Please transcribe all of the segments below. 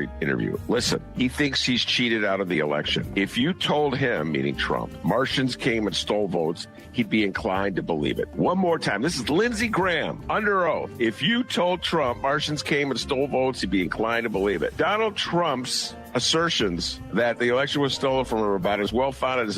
Street interview. Listen, he thinks he's cheated out of the election. If you told him, meaning Trump, Martians came and stole votes, he'd be inclined to believe it. One more time. This is Lindsey Graham, under oath. If you told Trump Martians came and stole votes, he'd be inclined to believe it. Donald Trump's assertions that the election was stolen from him are about as well-founded as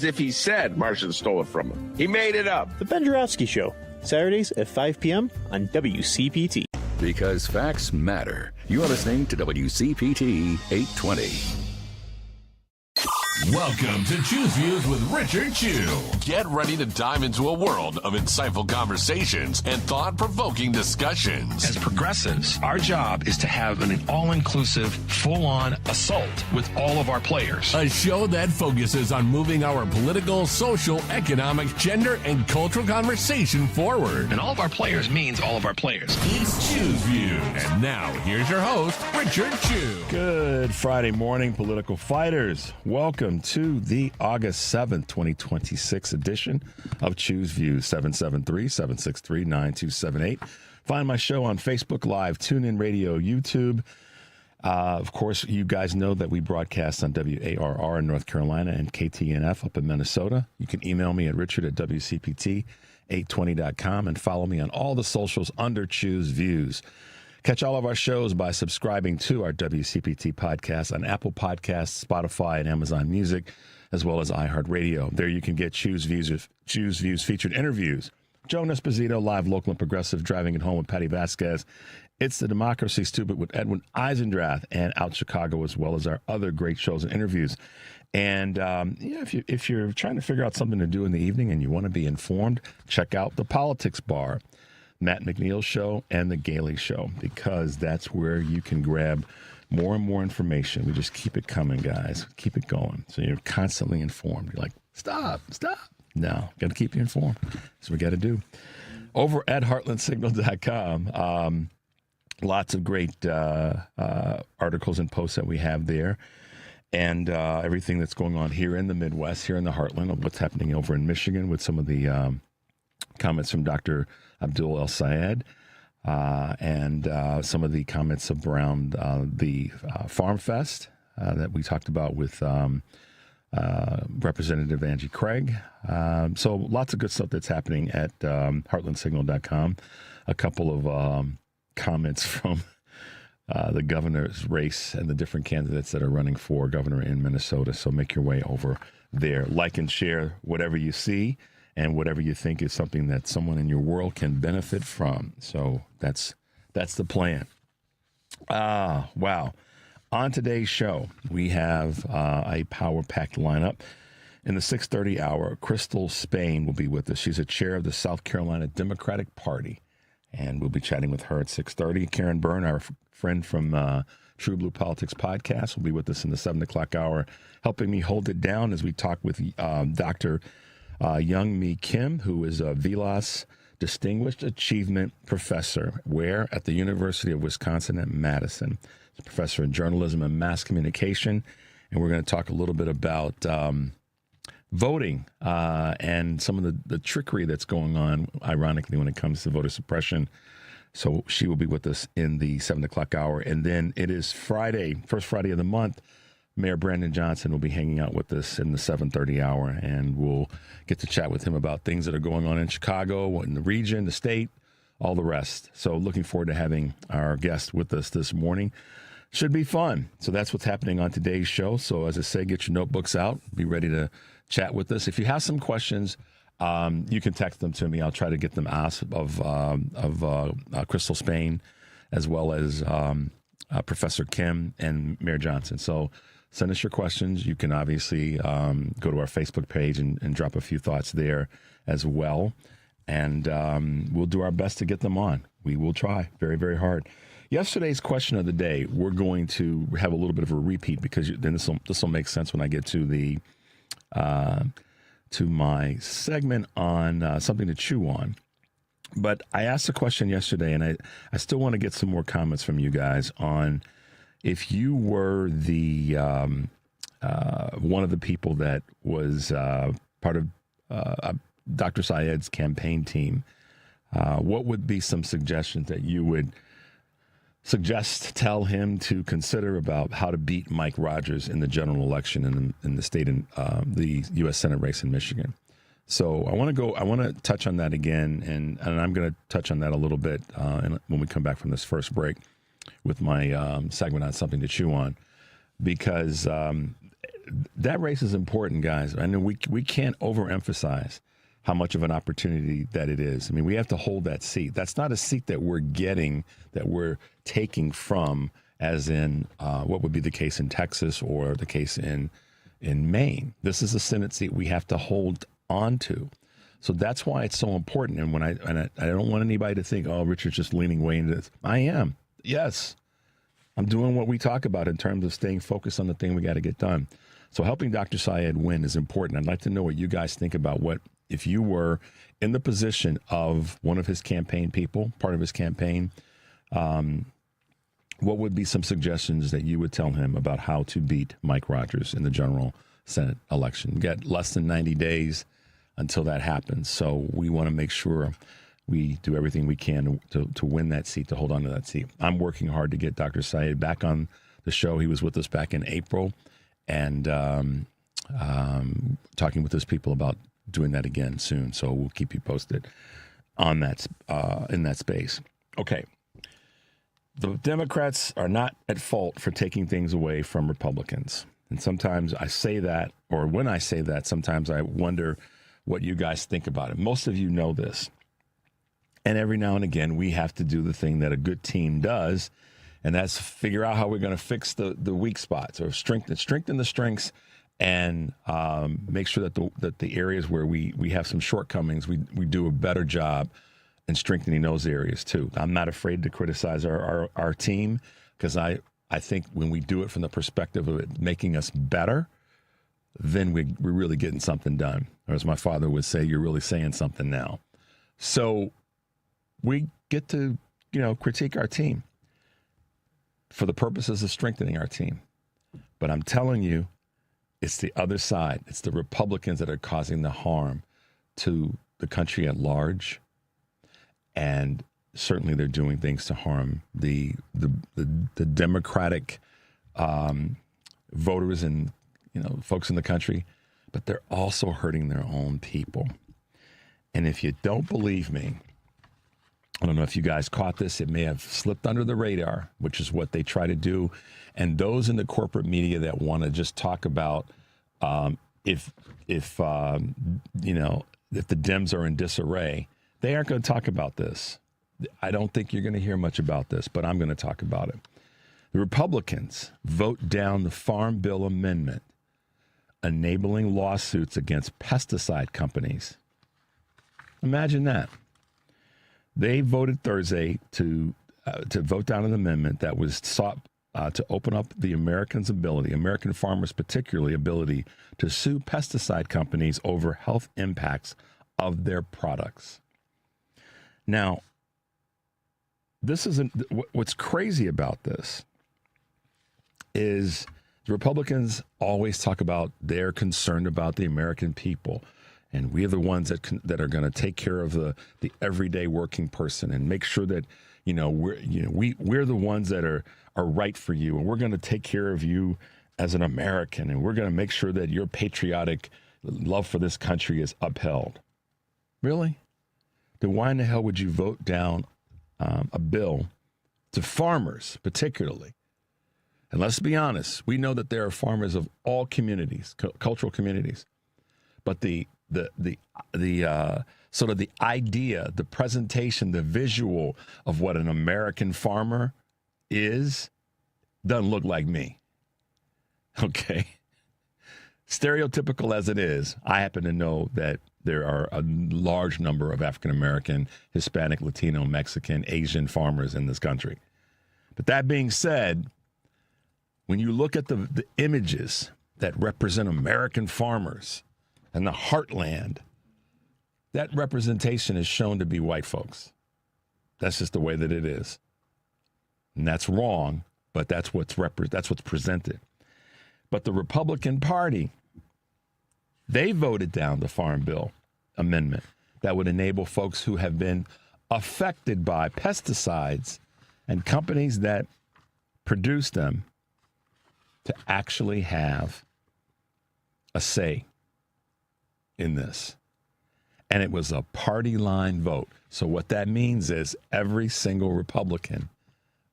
if he said Martians stole it from him. He made it up. The Ben Joravsky Show, Saturdays at 5 p.m. on WCPT. Because facts matter. You're listening to WCPT 820. Welcome to Choose Views with Richard Chew. Get ready to dive into a world of insightful conversations and thought-provoking discussions. As progressives, our job is to have an all-inclusive, full-on assault with all of our players. A show that focuses on moving our political, social, economic, gender, and cultural conversation forward. And all of our players means all of our players. It's Choose Views. And now, here's your host, Richard Chew. Good Friday morning, political fighters. Welcome to the August 7th, 2026 edition of Choose Views, 773-763-9278. Find my show on Facebook Live, TuneIn Radio, YouTube. Of course, you guys know that we broadcast on WARR in North Carolina and KTNF up in Minnesota. You can email me at richard@WCPT820.com and follow me on all the socials under Choose Views. Catch all of our shows by subscribing to our WCPT podcast on Apple Podcasts, Spotify, and Amazon Music, as well as iHeartRadio. There you can get Choose Views featured interviews. Joe Esposito, live, local, and progressive, driving it home with Patty Vasquez. It's the Democracy Stupid with Edwin Eisendrath and Out Chicago, as well as our other great shows and interviews. And if you're trying to figure out something to do in the evening and you want to be informed, check out the Politics Bar, Matt McNeil's show, and the Gailey Show, because that's where you can grab more and more information. We just keep it coming, guys. Keep it going. So you're constantly informed. You're like, stop. No, got to keep you informed. That's what we got to do. Over at heartlandsignal.com, lots of great articles and posts that we have there. And everything that's going on here in the Midwest, here in the Heartland, of what's happening over in Michigan with some of the comments from Dr. Abdul El Sayed, and some of the comments around the Farm Fest that we talked about with Representative Angie Craig. So lots of good stuff that's happening at heartlandsignal.com. A couple of comments from the governor's race and the different candidates that are running for governor in Minnesota. So make your way over there. Like and share whatever you see, and whatever you think is something that someone in your world can benefit from. So that's the plan. Wow. On today's show, we have a power-packed lineup. In the 6:30 hour, Christale Spain will be with us. She's a chair of the South Carolina Democratic Party, and we'll be chatting with her at 6:30. Karen Byrne, our friend from TruBlu Politics podcast, will be with us in the 7 o'clock hour, helping me hold it down as we talk with Dr. Young Mi Kim, who is a VLAS Distinguished Achievement Professor, where at the University of Wisconsin at Madison. He's a professor in journalism and mass communication, and we're going to talk a little bit about voting and some of the trickery that's going on, ironically, when it comes to voter suppression. So she will be with us in the 7 o'clock hour. And then it is Friday, first Friday of the month. Mayor Brandon Johnson will be hanging out with us in the 7:30 hour, and we'll get to chat with him about things that are going on in Chicago, in the region, the state, all the rest. So looking forward to having our guest with us this morning. Should be fun. So that's what's happening on today's show. So as I say, get your notebooks out. Be ready to chat with us. If you have some questions, you can text them to me. I'll try to get them asked of Christale Spain, as well as Professor Kim and Mayor Johnson. So send us your questions. You can obviously go to our Facebook page and drop a few thoughts there as well. And we'll do our best to get them on. We will try very, very hard. Yesterday's question of the day, we're going to have a little bit of a repeat, because then this will make sense when I get to the to my segment on something to chew on. But I asked a question yesterday, and I still want to get some more comments from you guys on if you were the one of the people that was part of Dr. Sayed's campaign team, what would be some suggestions that you would tell him to consider about how to beat Mike Rogers in the general election in the state and the U.S. Senate race in Michigan. So I want to touch on that again, and I'm going to touch on that a little bit when we come back from this first break with my segment on Something to Chew On, because that race is important, guys. I know we can't overemphasize how much of an opportunity that it is. I mean, we have to hold that seat. That's not a seat that we're getting, that we're taking from, as in what would be the case in Texas or the case in Maine. This is a Senate seat we have to hold on to. So that's why it's so important. And I don't want anybody to think, oh, Richard's just leaning way into this. I am. Yes. I'm doing what we talk about in terms of staying focused on the thing we got to get done. So helping Dr. Syed win is important. I'd like to know what you guys think about if you were in the position of one of his campaign people, part of his campaign, what would be some suggestions that you would tell him about how to beat Mike Rogers in the general Senate election? You got less than 90 days until that happens. So we want to make sure we do everything we can to win that seat, to hold on to that seat. I'm working hard to get Dr. Syed back on the show. He was with us back in April, and talking with his people about doing that again soon. So we'll keep you posted on that in that space. Okay. The Democrats are not at fault for taking things away from Republicans. And sometimes I say that, or when I say that, sometimes I wonder what you guys think about it. Most of you know this. And every now and again, we have to do the thing that a good team does, and that's figure out how we're going to fix the weak spots, or strengthen the strengths, and make sure that the areas where we have some shortcomings, we do a better job in strengthening those areas too. I'm not afraid to criticize our team, because I think when we do it from the perspective of it making us better, then we're really getting something done. Or as my father would say, you're really saying something now. So we get to, critique our team for the purposes of strengthening our team. But I'm telling you, it's the other side. It's the Republicans that are causing the harm to the country at large. And certainly they're doing things to harm the Democratic voters and folks in the country, but they're also hurting their own people. And if you don't believe me, I don't know if you guys caught this. It may have slipped under the radar, which is what they try to do. And those in the corporate media that want to just talk about if the Dems are in disarray, they aren't going to talk about this. I don't think you're going to hear much about this, but I'm going to talk about it. The Republicans vote down the Farm Bill amendment enabling lawsuits against pesticide companies. Imagine that. They voted Thursday to vote down an amendment that was sought to open up the American farmers particularly, ability to sue pesticide companies over health impacts of their products. Now, what's crazy about this is the Republicans always talk about they're concerned about the American people, and we are the ones that are going to take care of the everyday working person and make sure that we're the ones that are right for you, and we're going to take care of you as an American, and we're going to make sure that your patriotic love for this country is upheld. Really? Then why in the hell would you vote down a bill to farmers, particularly? And let's be honest, we know that there are farmers of all communities, cultural communities, but the sort of the idea, the presentation, the visual of what an American farmer is doesn't look like me. Okay. Stereotypical as it is, I happen to know that there are a large number of African-American, Hispanic, Latino, Mexican, Asian farmers in this country. But that being said, when you look at the images that represent American farmers and the heartland, that representation is shown to be white folks. That's just the way that it is. And that's wrong, but that's what's presented. But the Republican Party, they voted down the Farm Bill amendment that would enable folks who have been affected by pesticides and companies that produce them to actually have a say in this. And it was a party line vote. So what that means is every single Republican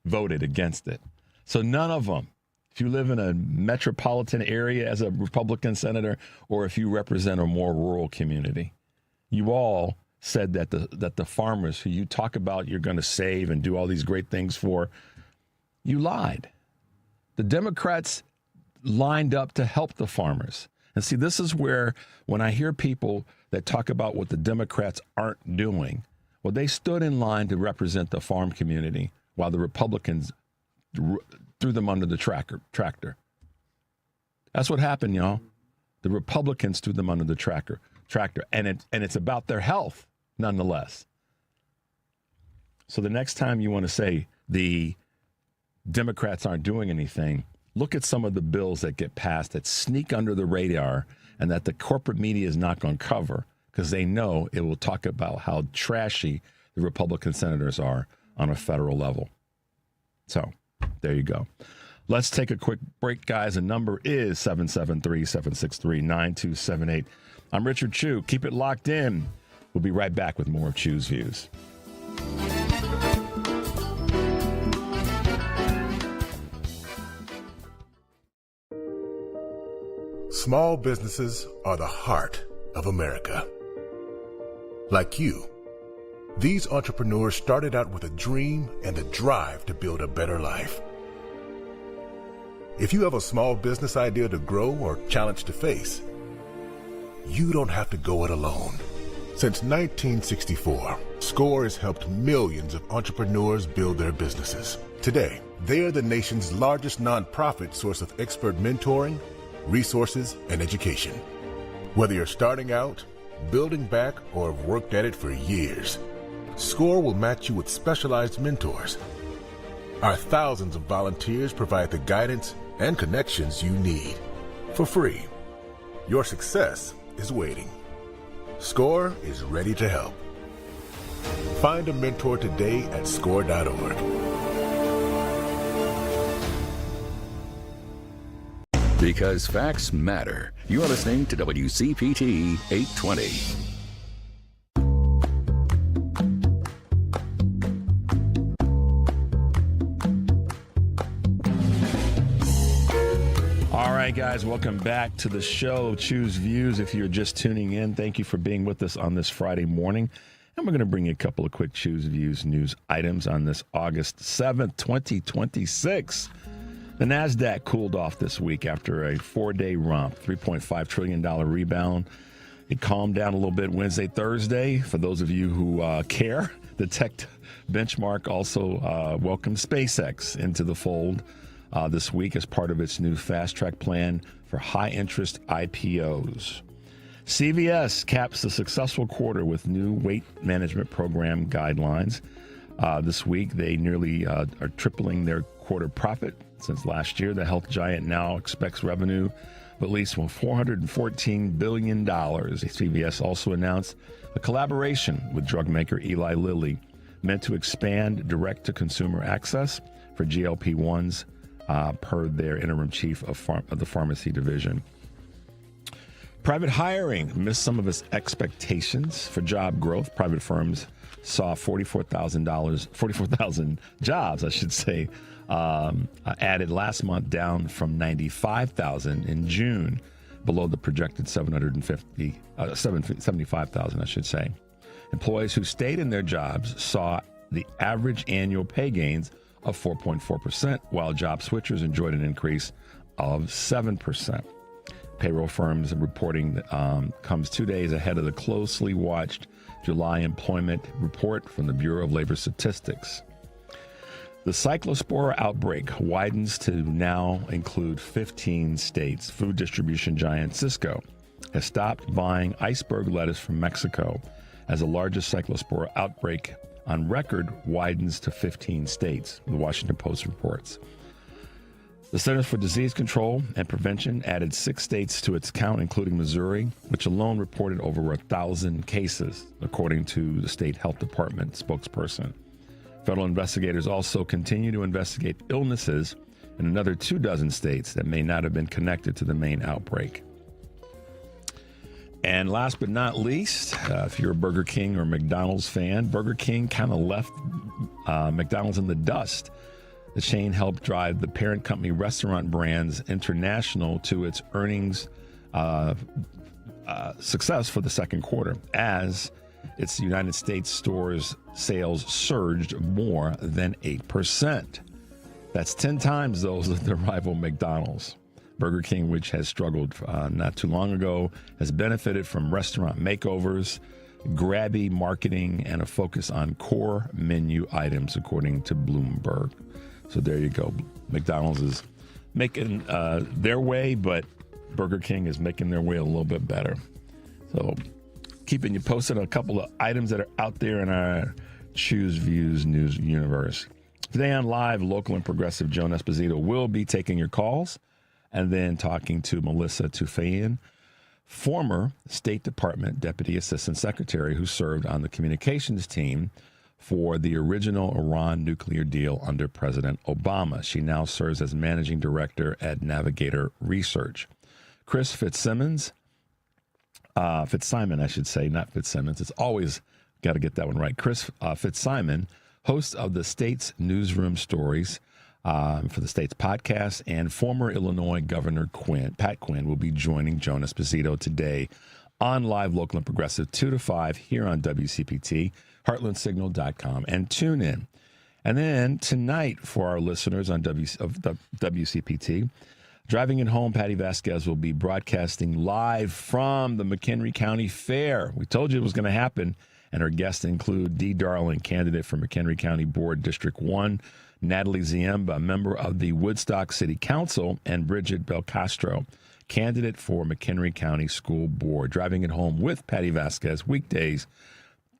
voted against it. So none of them, if you live in a metropolitan area as a Republican senator, or if you represent a more rural community, you all said that the farmers who you talk about you're going to save and do all these great things for, you lied. The Democrats lined up to help the farmers. And see, this is where when I hear people that talk about what the Democrats aren't doing, well, they stood in line to represent the farm community while the Republicans threw them under the tractor. That's what happened, y'all. The Republicans threw them under the tractor, and it's about their health, nonetheless. So the next time you want to say the Democrats aren't doing anything, look at some of the bills that get passed that sneak under the radar and that the corporate media is not going to cover because they know it will talk about how trashy the Republican senators are on a federal level. So there you go. Let's take a quick break, guys. The number is 773-763-9278. I'm Richard Chu. Keep it locked in. We'll be right back with more of Chu's Views. Small businesses are the heart of America. Like you, these entrepreneurs started out with a dream and a drive to build a better life. If you have a small business idea to grow or challenge to face, you don't have to go it alone. Since 1964, SCORE has helped millions of entrepreneurs build their businesses. Today, they are the nation's largest nonprofit source of expert mentoring, resources, and education. Whether you're starting out, building back, or have worked at it for years, SCORE will match you with specialized mentors. Our thousands of volunteers provide the guidance and connections you need for free. Your success is waiting. SCORE is ready to help. Find a mentor today at SCORE.org. Because facts matter. You're listening to WCPT 820. All right, guys, welcome back to the show, Chu's Views. If you're just tuning in, thank you for being with us on this Friday morning. And we're going to bring you a couple of quick Chu's Views news items on this August 7th, 2026. The NASDAQ cooled off this week after a 4-day romp, $3.5 trillion rebound. It calmed down a little bit Wednesday, Thursday. For those of you who care, the tech benchmark also welcomed SpaceX into the fold this week as part of its new fast-track plan for high-interest IPOs. CVS caps the successful quarter with new weight management program guidelines. This week, they nearly are tripling their quarter profit. Since last year, the health giant now expects revenue of at least $414 billion. CVS also announced a collaboration with drug maker Eli Lilly meant to expand direct-to-consumer access for GLP-1s, per their interim chief of the pharmacy division. Private hiring missed some of its expectations for job growth. Private firms saw 44,000 jobs, I should say, added last month, down from 95,000 in June, below the projected 75,000, I should say. Employees who stayed in their jobs saw the average annual pay gains of 4.4%, while job switchers enjoyed an increase of 7%. Payroll firms reporting comes 2 days ahead of the closely watched July employment report from the Bureau of Labor Statistics. The cyclospora outbreak widens to now include 15 states. Food distribution giant Cisco has stopped buying iceberg lettuce from Mexico as the largest cyclospora outbreak on record widens to 15 states, the Washington Post reports. The Centers for Disease Control and Prevention added 6 states to its count, including Missouri, which alone reported over 1,000 cases, according to the state health department spokesperson. Federal investigators also continue to investigate illnesses in another 24 states that may not have been connected to the main outbreak. And last but not least, if you're a Burger King or McDonald's fan, Burger King kind of left McDonald's in the dust. The chain helped drive the parent company Restaurant Brands International to its earnings success for the second quarter, as its United States stores sales surged more than 8%. That's 10 times those of the rival McDonald's. Burger King, which has struggled not too long ago, has benefited from restaurant makeovers, grabby marketing, and a focus on core menu items, according to Bloomberg. So there you go. McDonald's is making their way, but Burger King is making their way a little bit better. So keeping you posted on a couple of items that are out there in our Choose Views news universe. Today on Live, local and progressive Joan Esposito will be taking your calls and then talking to Melissa Tufeyan, former State Department Deputy Assistant Secretary who served on the communications team for the original Iran nuclear deal under President Obama. She now serves as Managing Director at Navigator Research. Chris Fitzsimon, I should say, not Fitzsimmons. It's always got to get that one right. Chris Fitzsimon, host of the State's Newsroom Stories for the State's podcast, and former Illinois Governor Pat Quinn will be joining Joan Esposito today on Live, Local, and Progressive 2 to 5 here on WCPT, heartlandsignal.com, and tune in. And then tonight for our listeners on WCPT, driving it home, Patty Vasquez will be broadcasting live from the McHenry County Fair. We told you it was going to happen, and her guests include Dee Darling, candidate for McHenry County Board District 1, Natalie Ziemba, member of the Woodstock City Council, and Bridget Belcastro, candidate for McHenry County School Board. Driving it home with Patty Vasquez, weekdays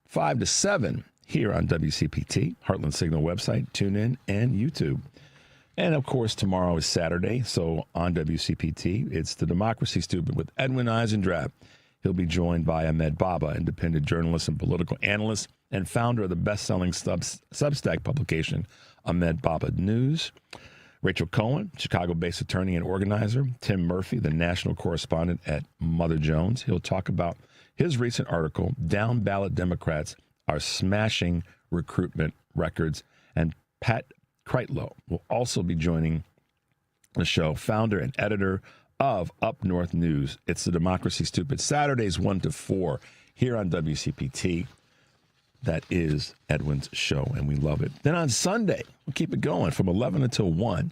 5 to 7 here on WCPT, Heartland Signal website, TuneIn, and YouTube. And, of course, tomorrow is Saturday, so on WCPT, it's The Democracy Stupid with Edwin Eisendrath. He'll be joined by Ahmed Baba, independent journalist and political analyst and founder of the best-selling Substack publication, Ahmed Baba News. Rachel Cohen, Chicago-based attorney and organizer. Tim Murphy, the national correspondent at Mother Jones. He'll talk about his recent article, Down Ballot Democrats Are Smashing Recruitment Records. And Pat Kreitlow will also be joining the show, founder and editor of Up North News. It's The Democracy Stupid, Saturdays 1 to 4 here on WCPT. That is Edwin's show, and we love it. Then on Sunday, we'll keep it going from 11 until 1.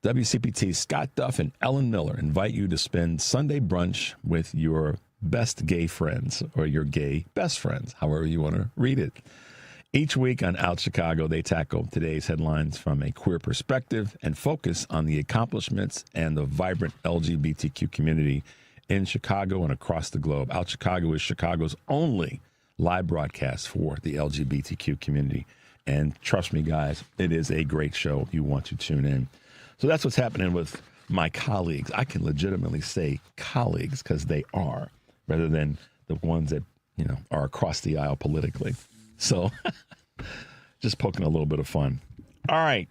WCPT's Scott Duff and Ellen Miller invite you to spend Sunday brunch with your best gay friends, or your gay best friends, however you want to read it. Each week on Out Chicago, they tackle today's headlines from a queer perspective and focus on the accomplishments and the vibrant LGBTQ community in Chicago and across the globe. Out Chicago is Chicago's only live broadcast for the LGBTQ community. And trust me, guys, it is a great show. You want to tune in. So that's what's happening with my colleagues. I can legitimately say colleagues because they are, rather than the ones that, are across the aisle politically. So just poking a little bit of fun. All right.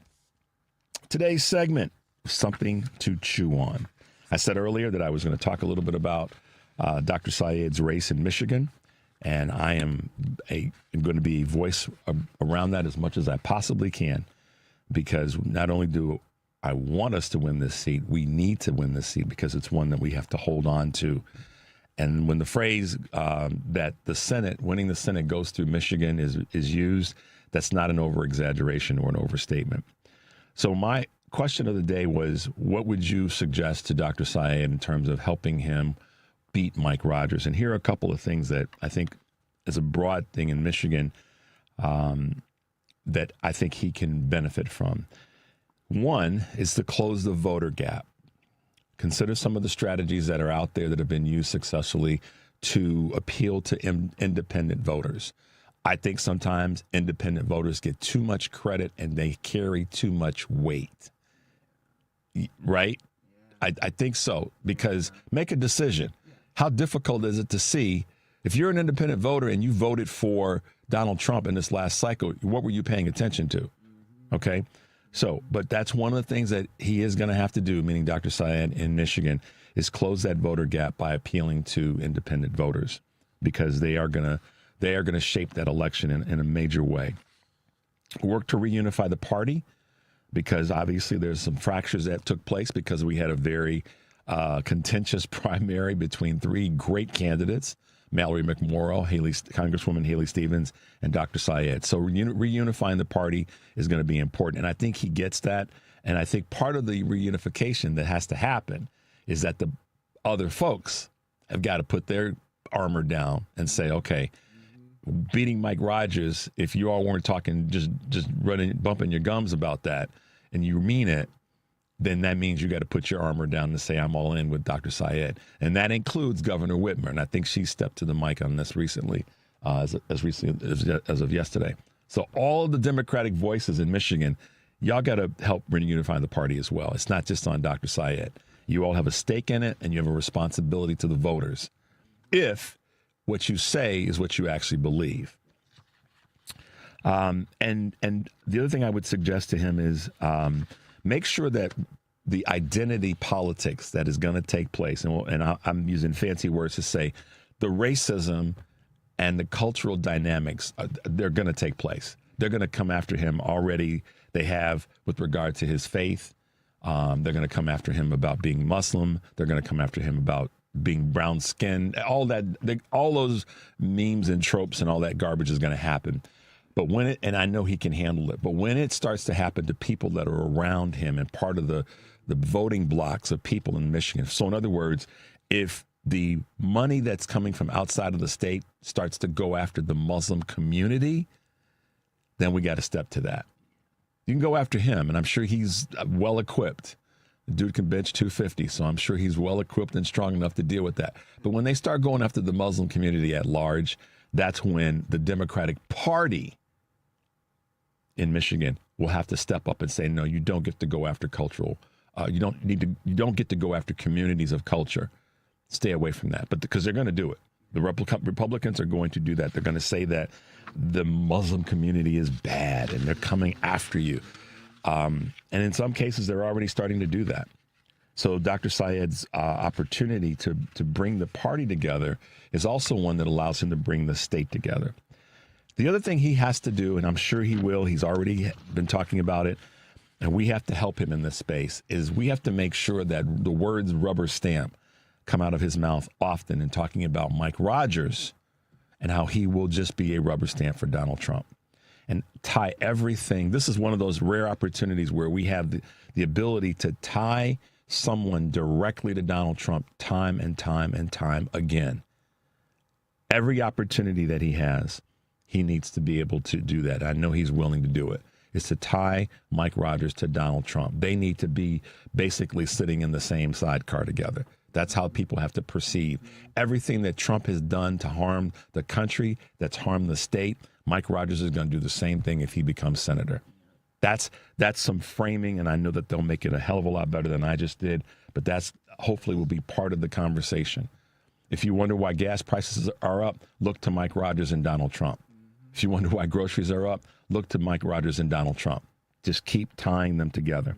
Today's segment, something to chew on. I said earlier that I was going to talk a little bit about Dr. Syed's race in Michigan. And I am going to be voice around that as much as I possibly can, because not only do I want us to win this seat, we need to win this seat because it's one that we have to hold on to. And when the phrase that the Senate, winning the Senate, goes through Michigan is used, that's not an over-exaggeration or an overstatement. So my question of the day was, what would you suggest to Dr. Syed in terms of helping him beat Mike Rogers? And here are a couple of things that I think is a broad thing in Michigan that I think he can benefit from. One is to close the voter gap. Consider some of the strategies that are out there that have been used successfully to appeal to independent voters. I think sometimes independent voters get too much credit and they carry too much weight, right? I think so, because make a decision. How difficult is it to see if you're an independent voter and you voted for Donald Trump in this last cycle, what were you paying attention to? Okay. So, but that's one of the things that he is going to have to do, meaning Dr. Syed in Michigan, is close that voter gap by appealing to independent voters, because they are going to shape that election in a major way. Work to reunify the party, because obviously there's some fractures that took place because we had a very contentious primary between three great candidates, Mallory McMorrow, Congresswoman Haley Stevens, and Dr. Syed. So reunifying the party is going to be important. And I think he gets that. And I think part of the reunification that has to happen is that the other folks have got to put their armor down and say, okay, beating Mike Rogers, if you all weren't talking, just bumping your gums about that, and you mean it, then that means you got to put your armor down and say, I'm all in with Dr. Syed. And that includes Governor Whitmer. And I think she stepped to the mic on this recently, as of yesterday. So all of the Democratic voices in Michigan, y'all got to help reunify the party as well. It's not just on Dr. Syed. You all have a stake in it, and you have a responsibility to the voters, if what you say is what you actually believe. And the other thing I would suggest to him is make sure that the identity politics that is going to take place, and I'm using fancy words to say the racism and the cultural dynamics, they're going to take place. They're going to come after him already. They have with regard to his faith. They're going to come after him about being Muslim. They're going to come after him about being brown skinned. All those memes and tropes and all that garbage is going to happen. But and I know he can handle it, but when it starts to happen to people that are around him and part of the voting blocks of people in Michigan. So in other words, if the money that's coming from outside of the state starts to go after the Muslim community, then we got to step to that. You can go after him, and I'm sure he's well equipped. The dude can bench 250, so I'm sure he's well equipped and strong enough to deal with that. But when they start going after the Muslim community at large, that's when the Democratic Party in Michigan will have to step up and say, no, you don't get to go after cultural. You don't get to go after communities of culture. Stay away from that. But because they're going to do it. The Republicans are going to do that. They're going to say that the Muslim community is bad and they're coming after you. And in some cases, they're already starting to do that. So Dr. Syed's opportunity to bring the party together is also one that allows him to bring the state together. The other thing he has to do, and I'm sure he will, he's already been talking about it, and we have to help him in this space, is we have to make sure that the words rubber stamp come out of his mouth often in talking about Mike Rogers and how he will just be a rubber stamp for Donald Trump. And tie everything. This is one of those rare opportunities where we have the ability to tie someone directly to Donald Trump time and time and time again. Every opportunity that he has, he needs to be able to do that. I know he's willing to do it. Is to tie Mike Rogers to Donald Trump. They need to be basically sitting in the same sidecar together. That's how people have to perceive everything that Trump has done to harm the country, that's harmed the state. Mike Rogers is going to do the same thing if he becomes senator. That's some framing, and I know that they'll make it a hell of a lot better than I just did, but that's hopefully will be part of the conversation. If you wonder why gas prices are up, look to Mike Rogers and Donald Trump. If you wonder why groceries are up, look to Mike Rogers and Donald Trump. Just keep tying them together.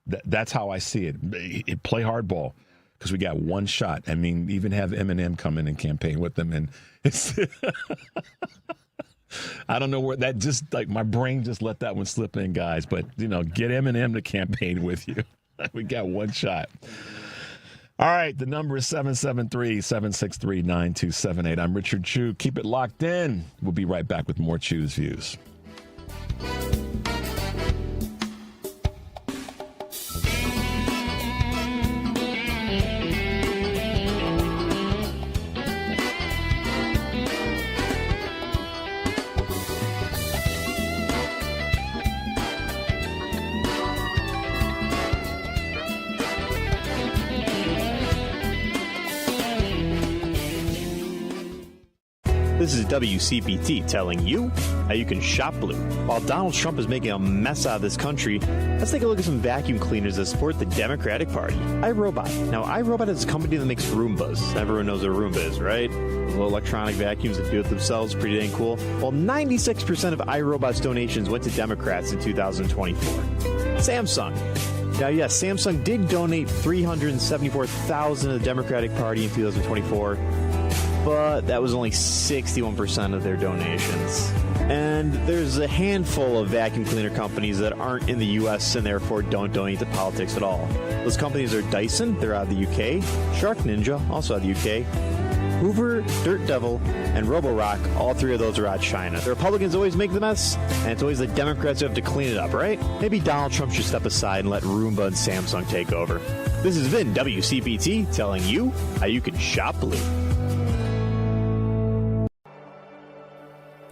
That's how I see it. Play hardball, because we got one shot. I mean, even have Eminem come in and campaign with them, and it's I don't know where that just, like, my brain just let that one slip in, guys. But, get Eminem to campaign with you. We got one shot. All right, the number is 773-763-9278. I'm Richard Chew. Keep it locked in. We'll be right back with more Chew's Views. This is WCPT telling you how you can shop blue. While Donald Trump is making a mess out of this country, let's take a look at some vacuum cleaners that support the Democratic Party. iRobot. Now, iRobot is a company that makes Roombas. Everyone knows what a Roomba is, right? Those little electronic vacuums that do it themselves. Pretty dang cool. Well, 96% of iRobot's donations went to Democrats in 2024. Samsung. Now, yes, Samsung did donate $374,000 to the Democratic Party in 2024, but that was only 61% of their donations. And there's a handful of vacuum cleaner companies that aren't in the U.S. and therefore don't donate to politics at all. Those companies are Dyson, they're out of the U.K., Shark Ninja, also out of the U.K., Hoover, Dirt Devil, and Roborock. All three of those are out of China. The Republicans always make the mess, and it's always the Democrats who have to clean it up, right? Maybe Donald Trump should step aside and let Roomba and Samsung take over. This has been WCPT telling you how you can shop blue.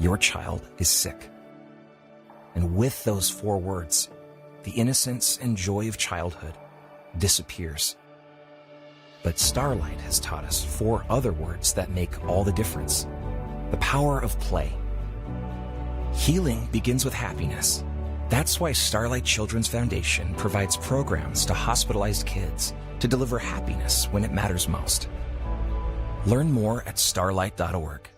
Your child is sick. And with those 4 words, the innocence and joy of childhood disappears. But Starlight has taught us 4 other words that make all the difference. The power of play. Healing begins with happiness. That's why Starlight Children's Foundation provides programs to hospitalized kids to deliver happiness when it matters most. Learn more at starlight.org.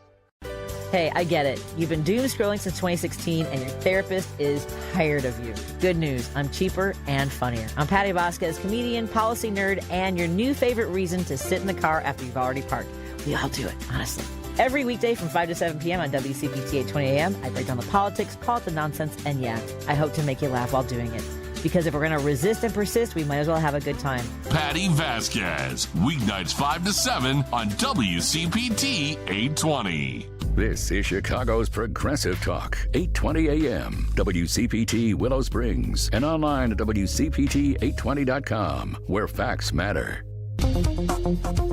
Hey, I get it. You've been doom scrolling since 2016 and your therapist is tired of you. Good news, I'm cheaper and funnier. I'm Patty Vasquez, comedian, policy nerd, and your new favorite reason to sit in the car after you've already parked. We all do it, honestly. Every weekday from 5 to 7 p.m. on WCPT 820 a.m., I break down the politics, call it the nonsense, and yeah, I hope to make you laugh while doing it. Because if we're going to resist and persist, we might as well have a good time. Patty Vasquez, weeknights 5 to 7 on WCPT 820. This is Chicago's Progressive Talk, 820 AM, WCPT Willow Springs, and online at WCPT820.com, where facts matter.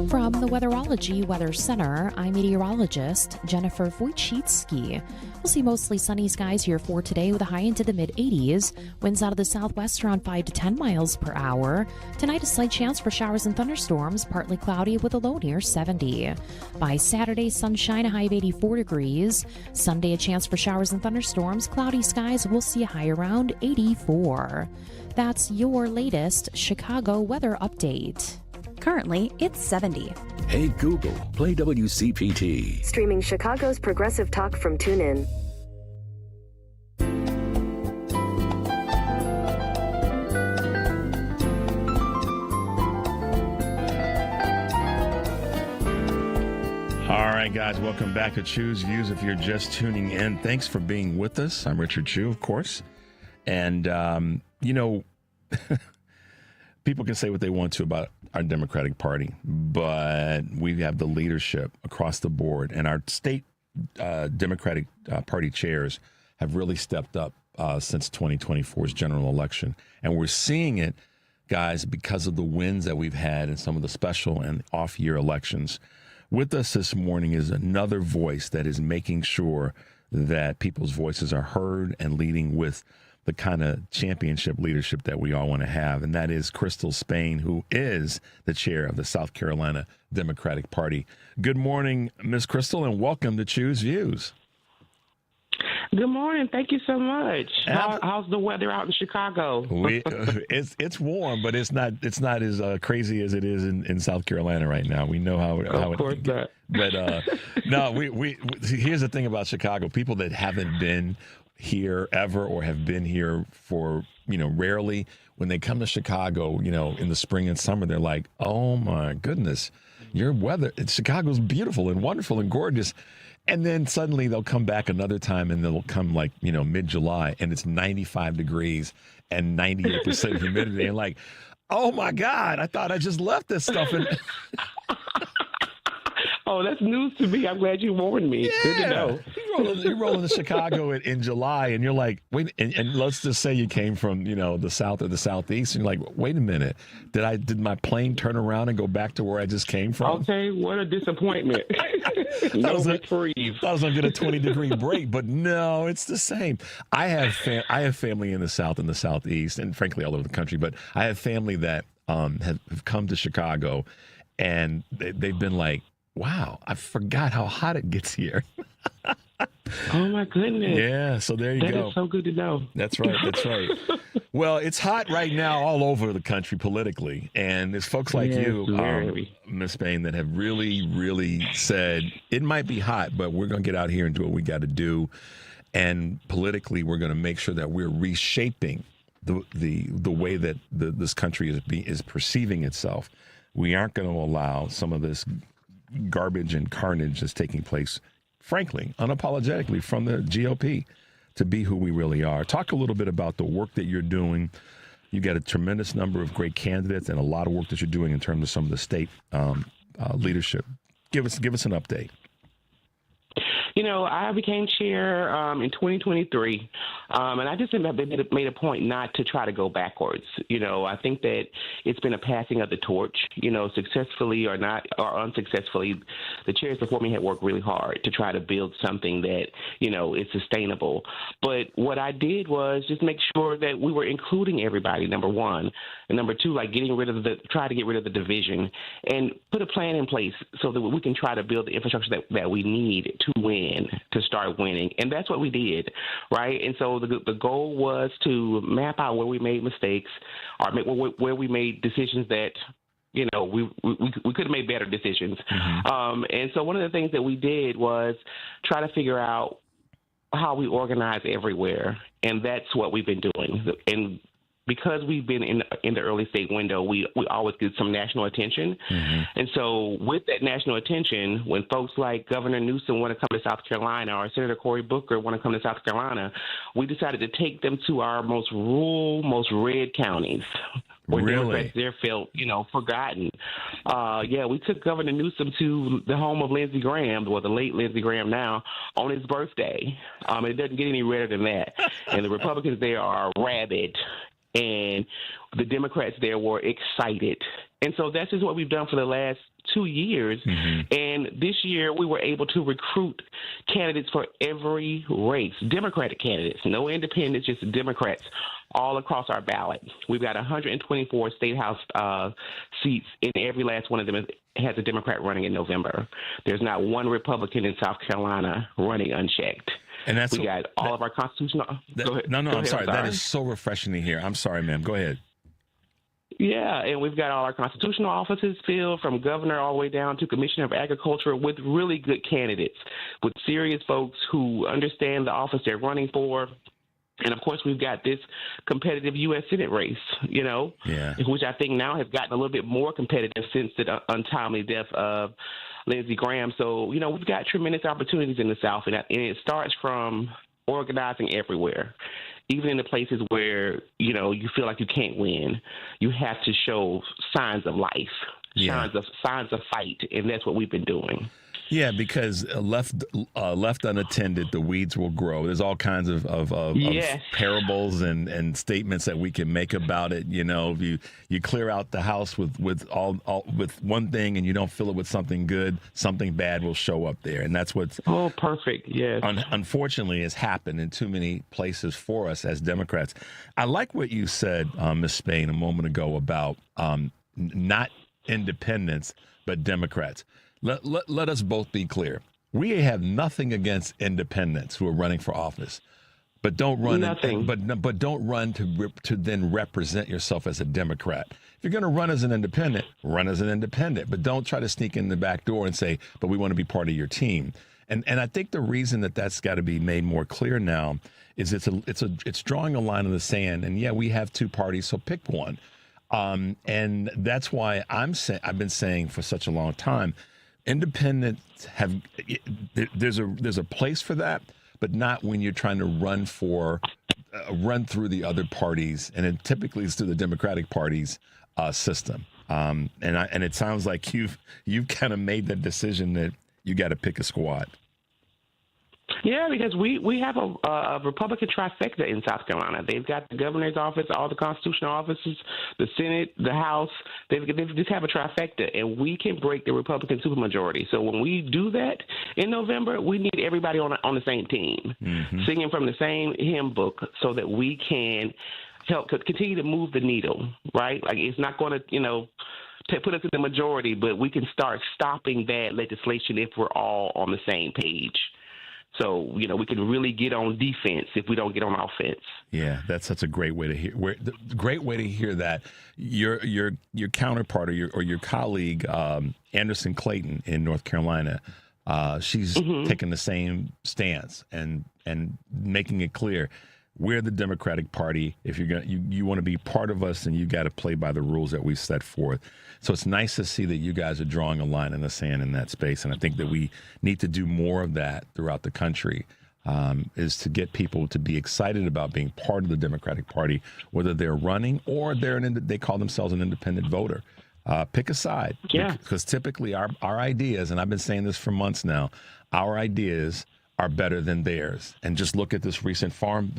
From the Weatherology Weather Center, I'm meteorologist Jennifer Wojcicki. We'll see mostly sunny skies here for today with a high into the mid-80s. Winds out of the southwest around 5 to 10 miles per hour. Tonight, a slight chance for showers and thunderstorms, partly cloudy with a low near 70. By Saturday, sunshine, a high of 84 degrees. Sunday, a chance for showers and thunderstorms, cloudy skies, we'll see a high around 84. That's your latest Chicago weather update. Currently, it's 70. Hey Google, play WCPT. Streaming Chicago's Progressive Talk from TuneIn. All right, guys, welcome back to Choose Views. If you're just tuning in, thanks for being with us. I'm Richard Chu, of course. And, people can say what they want to about our Democratic Party, but we have the leadership across the board, and our state Democratic Party chairs have really stepped up since 2024's general election. And we're seeing it, guys, because of the wins that we've had in some of the special and off-year elections. With us this morning is another voice that is making sure that people's voices are heard and leading with the kind of championship leadership that we all want to have, and that is Christale Spain, who is the chair of the South Carolina Democratic Party. Good morning, Ms. Christale, and welcome to Choose Views. Good morning. Thank you so much. How's the weather out in Chicago? It's warm, but it's not as crazy as it is in South Carolina right now. We know how of course it not. But no, we here's the thing about Chicago. People that haven't been here ever or have been here for, rarely, when they come to Chicago, in the spring and summer, they're like, oh my goodness, your weather, Chicago's beautiful and wonderful and gorgeous. And then suddenly they'll come back another time and they'll come mid-July and it's 95 degrees and 98% humidity. And like, oh my God, I thought I just left this stuff in. Oh, that's news to me. I'm glad you warned me. Yeah. Good to know. You roll into Chicago in July, and you're like, wait, and let's just say you came from, the south or the southeast, and you're like, wait a minute, did my plane turn around and go back to where I just came from? Okay, what a disappointment. I was going to get a 20-degree break, but no, it's the same. I have family in the south and the southeast, and frankly all over the country, but I have family that have come to Chicago, and they've been like, wow, I forgot how hot it gets here. Oh, my goodness. Yeah, so there you go. That is so good to know. That's right. That's right. Well, it's hot right now all over the country politically. And there's folks like you, Ms. Spain, that have really, really said it might be hot, but we're going to get out here and do what we got to do. And politically, we're going to make sure that we're reshaping the way that this country is perceiving itself. We aren't going to allow some of this garbage and carnage that's taking place, frankly, unapologetically from the GOP, to be who we really are. Talk a little bit about the work that you're doing. You got a tremendous number of great candidates and a lot of work that you're doing in terms of some of the state leadership. Give us an update. You know, I became chair in 2023, and I just made a point not to try to go backwards. You know, I think that it's been a passing of the torch, you know, successfully or not, or unsuccessfully. The chairs before me had worked really hard to try to build something that, you know, is sustainable. But what I did was just make sure that we were including everybody, number one. And number two, like try to get rid of the division and put a plan in place so that we can try to build the infrastructure that we need to win, to start winning. And that's what we did, right? And so the goal was to map out where we made mistakes or where we made decisions that, you know, we could have made better decisions. Mm-hmm. And so one of the things that we did was try to figure out how we organize everywhere. And that's what we've been doing. And because we've been in the early state window, we always get some national attention. Mm-hmm. And so with that national attention, when folks like Governor Newsom want to come to South Carolina or Senator Cory Booker want to come to South Carolina, we decided to take them to our most rural, most red counties. Where Democrats there felt, you know, forgotten. We took Governor Newsom to the home of Lindsey Graham, or the late Lindsey Graham now, on his birthday. It doesn't get any redder than that. And the Republicans there are rabid. And the Democrats there were excited. And so that's just what we've done for the last 2 years. Mm-hmm. And this year we were able to recruit candidates for every race, Democratic candidates, no independents, just Democrats all across our ballot. We've got 124 state house seats, and every last one of them has a Democrat running in November. There's not one Republican in South Carolina running unchecked. And that's we got all of our constitutional. Go ahead. I'm sorry. That is so refreshing to hear. I'm sorry, ma'am. Go ahead. Yeah, and we've got all our constitutional offices filled, from governor all the way down to commissioner of agriculture, with really good candidates, with serious folks who understand the office they're running for. And, of course, we've got this competitive U.S. Senate race, you know, which I think now has gotten a little bit more competitive since the untimely death of Lindsey Graham. So, you know, we've got tremendous opportunities in the South, and it starts from organizing everywhere. Even in the places where, you know, you feel like you can't win, you have to show signs of life, signs of fight, and that's what we've been doing. Yeah, because left unattended, the weeds will grow. There's all kinds of parables and statements that we can make about it. You know, if you clear out the house with one thing and you don't fill it with something good, something bad will show up there, and that's what's perfect. Yes, unfortunately has happened in too many places for us as Democrats. I like what you said, Ms. Spain, a moment ago about not independents but Democrats. Let us both be clear. We have nothing against independents who are running for office, but don't run. But don't run to then represent yourself as a Democrat. If you're going to run as an independent, run as an independent, but don't try to sneak in the back door and say, "But we want to be part of your team." And I think the reason that's got to be made more clear now is it's drawing a line in the sand. And yeah, we have two parties, so pick one. And that's why I've been saying for such a long time. Independents there's a place for that, but not when you're trying to run through the other parties, and it typically is through the Democratic Party's system. And it sounds like you've kind of made that decision that you got to pick a squad. Yeah, because we have a Republican trifecta in South Carolina. They've got the governor's office, all the constitutional offices, the Senate, the House. They just have a trifecta, and we can break the Republican supermajority. So when we do that in November, we need everybody on the same team, singing from the same hymn book, so that we can continue to move the needle, right? Like, it's not going to, you know, put us in the majority, but we can start stopping bad legislation if we're all on the same page. So, we can really get on defense if we don't get on offense. Yeah, that's such a great way to hear. Great way to hear that. Your counterpart or your colleague, Anderson Clayton in North Carolina, she's taking the same stance and making it clear. We're the Democratic Party. If you want to be part of us, then you got to play by the rules that we set forth. So it's nice to see that you guys are drawing a line in the sand in that space. And I think that we need to do more of that throughout the country, is to get people to be excited about being part of the Democratic Party, whether they're running or they call themselves an independent voter. Pick a side. Yeah. Because typically our ideas, and I've been saying this for months now, our ideas are better than theirs. And just look at this recent farm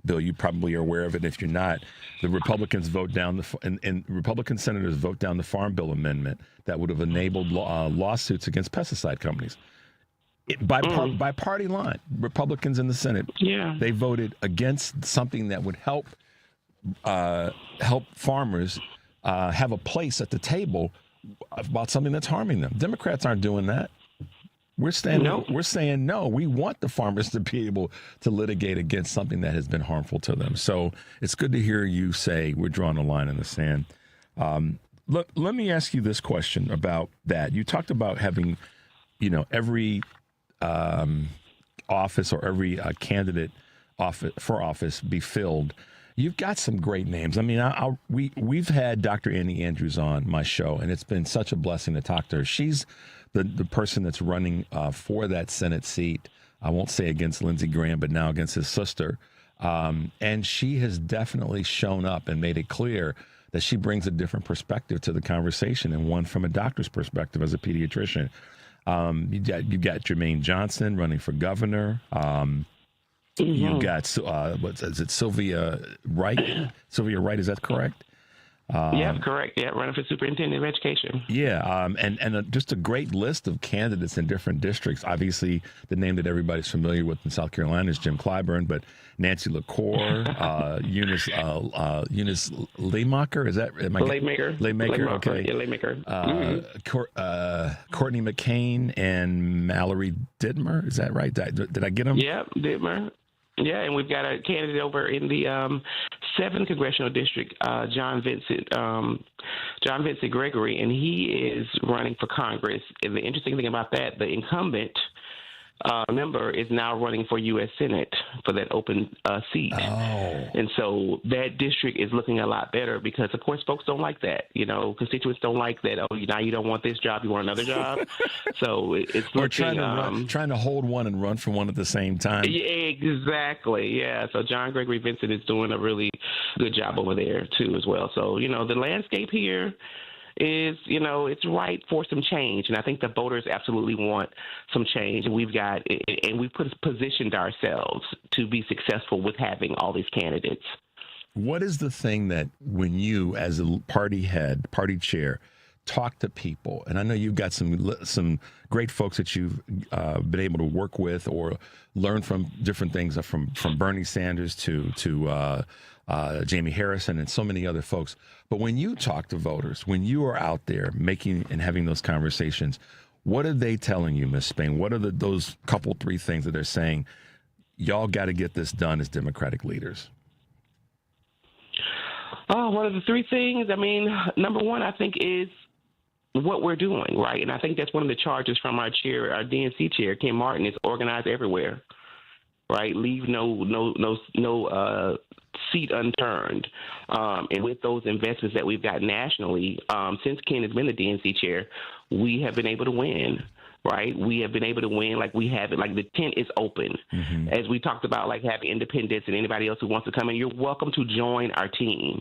bill. You probably are aware of it. If you're not, the Republicans vote down and Republican senators vote down the Farm Bill amendment that would have enabled lawsuits against pesticide companies. By party line, Republicans in the Senate, they voted against something that would help farmers have a place at the table about something that's harming them. Democrats aren't doing that. We're saying no. We want the farmers to be able to litigate against something that has been harmful to them. So it's good to hear you say we're drawing a line in the sand. Let me ask you this question about that. You talked about having, every office or every candidate for office be filled. You've got some great names. I mean, we've had Dr. Annie Andrews on my show, and it's been such a blessing to talk to her. She's the person that's running for that Senate seat. I won't say against Lindsey Graham, but now against his sister. And she has definitely shown up and made it clear that she brings a different perspective to the conversation, and one from a doctor's perspective as a pediatrician. You got Jermaine Johnson running for governor. You got Sylvia Wright? Sylvia Wright, is that correct? Correct. Yeah, running for superintendent of education. Yeah, and just a great list of candidates in different districts. Obviously, the name that everybody's familiar with in South Carolina is Jim Clyburn, but Nancy LaCour, Eunice Lehmacher, is that? Lehmacher, okay. Yeah, Lehmacher. Courtney McCain and Mallory Dittmer, is that right? Did I get them? Yeah, Dittmer. Yeah, and we've got a candidate over in the 7th congressional district, John Vincent Gregory, and he is running for Congress. And the interesting thing about that, the incumbent member is now running for U.S. Senate for that open seat. Oh. And so that district is looking a lot better because, of course, folks don't like that. Constituents don't like that. Oh, now you don't want this job, you want another job. So it's looking... trying to hold one and run for one at the same time. Yeah, exactly, yeah. So John Gregory Vincent is doing a really good job over there, too, as well. So, the landscape here is, it's right for some change. And I think the voters absolutely want some change. And we've positioned ourselves to be successful with having all these candidates. What is the thing that when you, as a party chair, talk to people, and I know you've got some great folks that you've been able to work with or learn from different things, from Bernie Sanders to Jamie Harrison and so many other folks. But when you talk to voters, when you are out there making and having those conversations, what are they telling you, Ms. Spain? What are those couple, 3 things that they're saying, y'all got to get this done as Democratic leaders? Oh, one of the 3 things, number one, I think, is what we're doing, right? And I think that's one of the charges from our chair, our DNC chair, Kim Martin, is organize everywhere, right? Leave no seat unturned. And with those investments that we've got nationally, since Ken has been the DNC chair, we have been able to win, right? We have been able to win like we have it. Like the tent is open. Mm-hmm. As we talked about, like having independents and anybody else who wants to come in, you're welcome to join our team.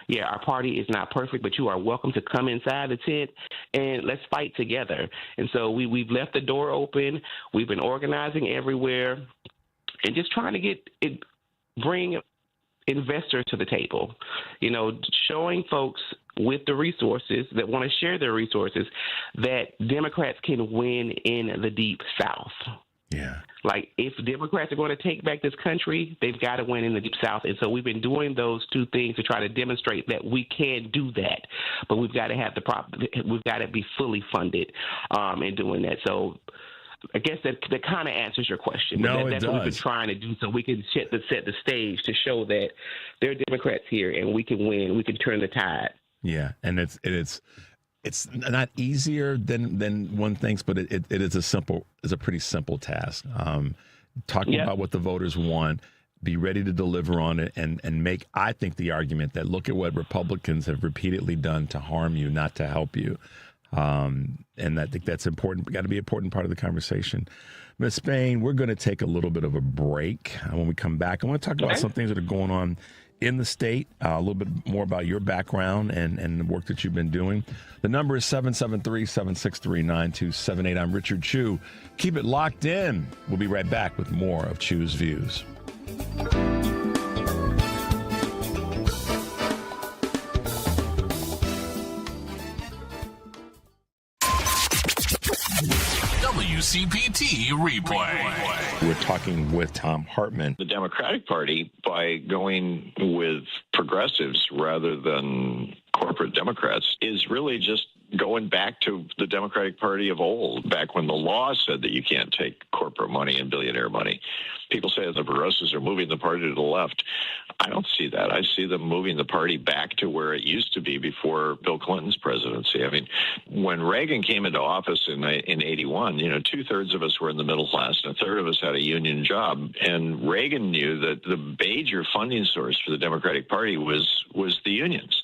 Yeah, our party is not perfect, but you are welcome to come inside the tent and let's fight together. And so we've left the door open. We've been organizing everywhere and just trying to bring investors to the table, showing folks with the resources that want to share their resources that Democrats can win in the Deep South. Yeah. Like, if Democrats are going to take back this country, they've got to win in the Deep South. And so we've been doing those 2 things to try to demonstrate that we can do that. But we've got to have we've got to be fully funded in doing that. So I guess that kind of answers your question. No, that's it what we've been does. trying to do, so we can set the stage to show that there are Democrats here, and we can win. We can turn the tide. Yeah, and it's not easier than one thinks, but it is a pretty simple task. Talking about what the voters want, be ready to deliver on it, and make, I think, the argument that look at what Republicans have repeatedly done to harm you, not to help you. And I think that's important. Got to be an important part of the conversation. Ms. Spain, we're going to take a little bit of a break. When we come back, I want to talk about some things that are going on in the state, a little bit more about your background and the work that you've been doing. The number is 773-763-9278. I'm Richard Chu. Keep it locked in. We'll be right back with more of Chu's Views. WCPT replay. We're talking with Tom Hartman. The Democratic Party, by going with progressives rather than corporate Democrats, is really just going back to the Democratic Party of old, back when the law said that you can't take corporate money and billionaire money. People say that the progressives are moving the party to the left. I don't see that. I see them moving the party back to where it used to be before Bill Clinton's presidency. I mean, when Reagan came into office in 81, 2/3 of us were in the middle class and a third of us had a union job. And Reagan knew that the major funding source for the Democratic Party was the unions.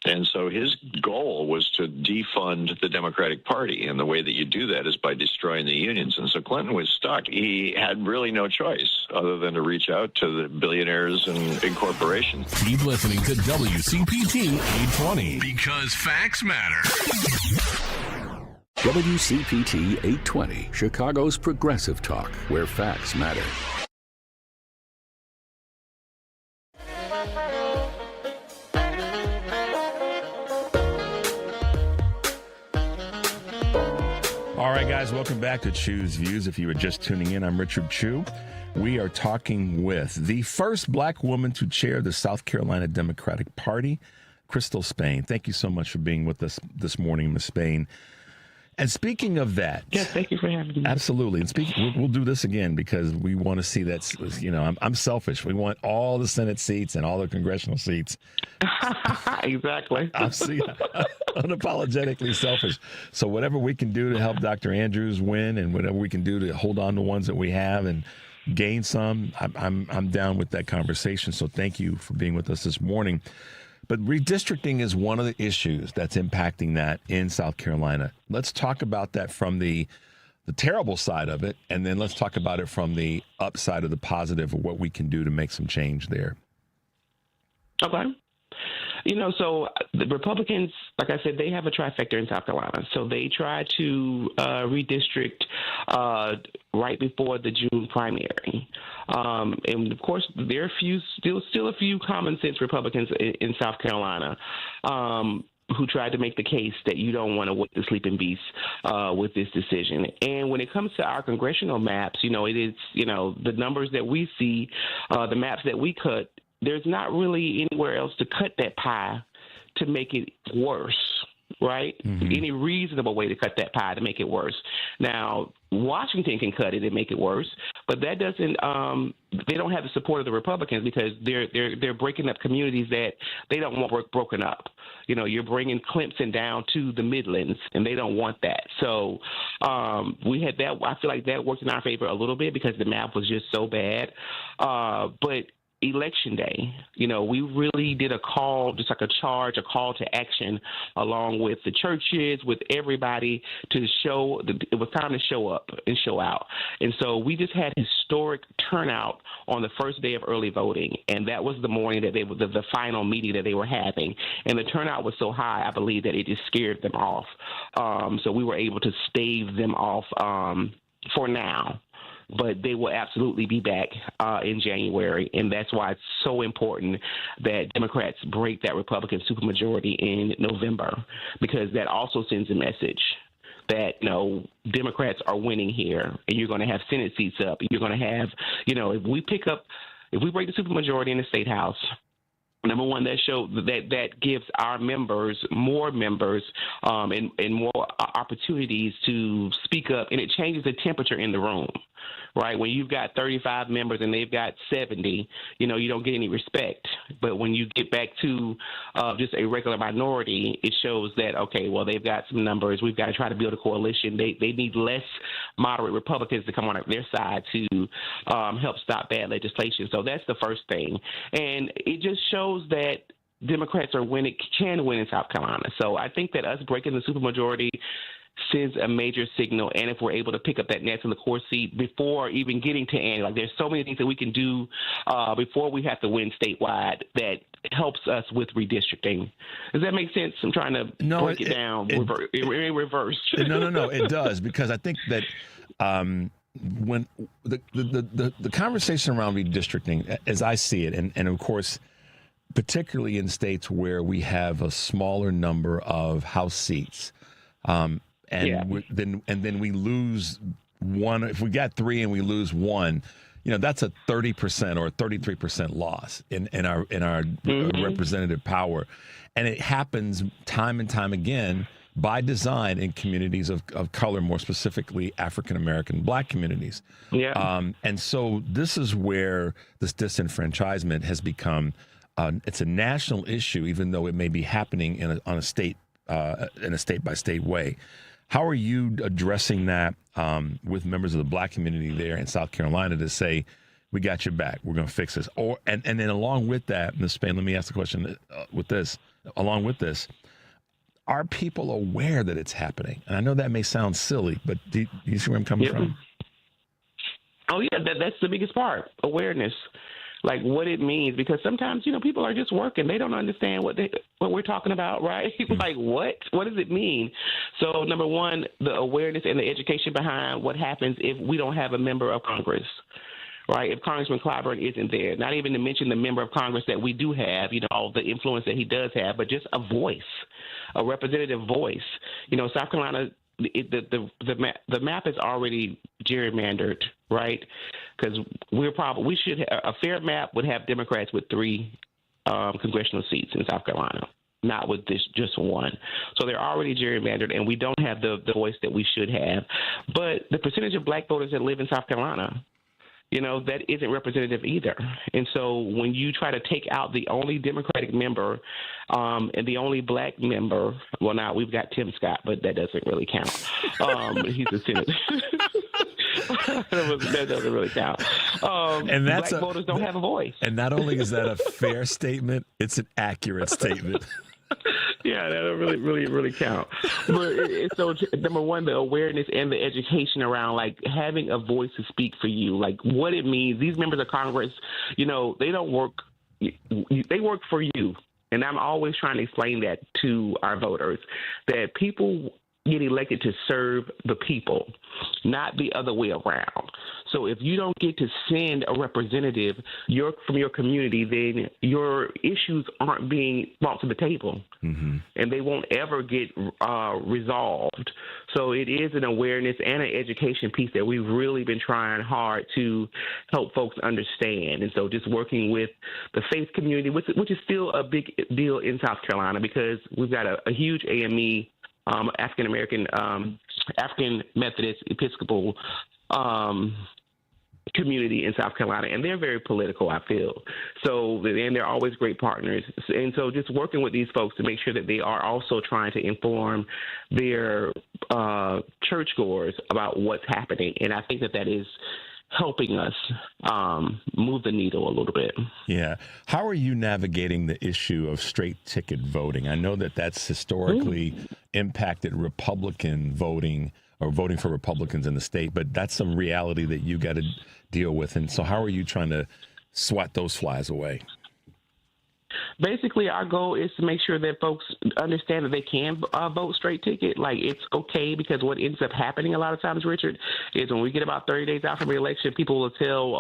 And so his goal was to defund the Democratic Party. And the way that you do that is by destroying the unions. And so Clinton was stuck. He had really no choice other than to reach out to the billionaires and big corporations. Keep listening to WCPT 820 because facts matter. WCPT 820, Chicago's progressive talk, where facts matter. All right, guys, welcome back to Chu's Views. If you were just tuning in, I'm Richard Chu. We are talking with the first black woman to chair the South Carolina Democratic Party, Christale Spain. Thank you so much for being with us this morning, Ms. Spain. And speaking of that, yes, thank you for having me. Absolutely. And we'll do this again because we want to see that. I'm selfish. We want all the Senate seats and all the congressional seats. Exactly. I'm unapologetically selfish. So whatever we can do to help Dr. Andrews win, and whatever we can do to hold on to ones that we have and gain some, I'm down with that conversation. So thank you for being with us this morning. But redistricting is one of the issues that's impacting that in South Carolina. Let's talk about that from the terrible side of it, and then let's talk about it from the upside of the positive of what we can do to make some change there. Okay. So the Republicans, like I said, they have a trifecta in South Carolina. So they try to redistrict right before the June primary. And, of course, there are still a few common sense Republicans in South Carolina who tried to make the case that you don't want to wake the sleeping beast with this decision. And when it comes to our congressional maps, it is, the numbers that we see, the maps that we cut, there's not really anywhere else to cut that pie to make it worse, right? Mm-hmm. Any reasonable way to cut that pie to make it worse. Now, Washington can cut it and make it worse, but that doesn't. They don't have the support of the Republicans because they're breaking up communities that they don't want broken up. You're bringing Clemson down to the Midlands, and they don't want that. So we had that. I feel like that worked in our favor a little bit because the map was just so bad, but Election day, we really did a call, just like a call to action along with the churches, with everybody to show that it was time to show up and show out. And so we just had historic turnout on the first day of early voting. And that was the morning that the final meeting that they were having. And the turnout was so high, I believe that it just scared them off. So we were able to stave them off for now. But they will absolutely be back in January, and that's why it's so important that Democrats break that Republican supermajority in November, because that also sends a message that, Democrats are winning here, and you're going to have Senate seats up. You're going to have, if we break the supermajority in the State House, Number one, that gives our members more members and more opportunities to speak up, and it changes the temperature in the room, right? When you've got 35 members and they've got 70, you don't get any respect. But when you get back to just a regular minority, it shows that, okay, well, they've got some numbers. We've got to try to build a coalition. They need less moderate Republicans to come on their side to help stop bad legislation. So that's the first thing. And it just shows that Democrats can win in South Carolina. So I think that us breaking the supermajority sends a major signal, and if we're able to pick up that Nancy LaCour seat before even getting to Annie, like there's so many things that we can do before we have to win statewide that helps us with redistricting. Does that make sense? I'm trying to break it down in reverse. No, it does, because I think that when the conversation around redistricting, as I see it, and of course, particularly in states where we have a smaller number of House seats, then we lose one. If we got 3 and we lose 1, that's a 30% or a 33% loss in our representative power, and it happens time and time again by design in communities of color, more specifically African American Black communities. Yeah. And so this is where this disenfranchisement has become. It's a national issue, even though it may be happening in a state by state way. How are you addressing that with members of the Black community there in South Carolina to say, we got your back, we're going to fix this? And then along with that, Ms. Spain, let me ask the question along with this, are people aware that it's happening? And I know that may sound silly, but do you see where I'm coming from? Oh, yeah, that's the biggest part, awareness. Like what it means, because sometimes, people are just working. They don't understand what we're talking about, right? Like what does it mean? So number one, the awareness and the education behind what happens if we don't have a member of Congress, right? If Congressman Clyburn isn't there, not even to mention the member of Congress that we do have, all the influence that he does have, but just a voice, a representative voice. South Carolina, the map is already gerrymandered, right? Because we should have a fair map would have Democrats with 3 congressional seats in South Carolina, not with just 1. So they're already gerrymandered, and we don't have the voice that we should have. But the percentage of Black voters that live in South Carolina, that isn't representative either. And so when you try to take out the only Democratic member and the only Black member, well, now we've got Tim Scott, but that doesn't really count. He's a senator. That doesn't really count. And Black voters don't have a voice. And not only is that a fair statement, it's an accurate statement. Yeah, that don't really count. But so number one, the awareness and the education around like having a voice to speak for you, like what it means. These members of Congress, they don't work. They work for you, and I'm always trying to explain that to our voters that people get elected to serve the people, not the other way around. So if you don't get to send a representative from your community, then your issues aren't being brought to the table, and they won't ever get resolved. So it is an awareness and an education piece that we've really been trying hard to help folks understand. And so just working with the faith community, which is still a big deal in South Carolina because we've got a huge AME, African American, African Methodist Episcopal community in South Carolina, and they're very political, I feel. So, and they're always great partners. And so just working with these folks to make sure that they are also trying to inform their churchgoers about what's happening. And I think that is helping us move the needle a little bit. Yeah. How are you navigating the issue of straight ticket voting? I know that that's historically impacted Republican voting or voting for Republicans in the state, but that's some reality that you got to deal with. And so how are you trying to swat those flies away? Basically, our goal is to make sure that folks understand that they can vote straight ticket. Like, it's okay, because what ends up happening a lot of times, Richard, is when we get about 30 days out from the election, people will tell,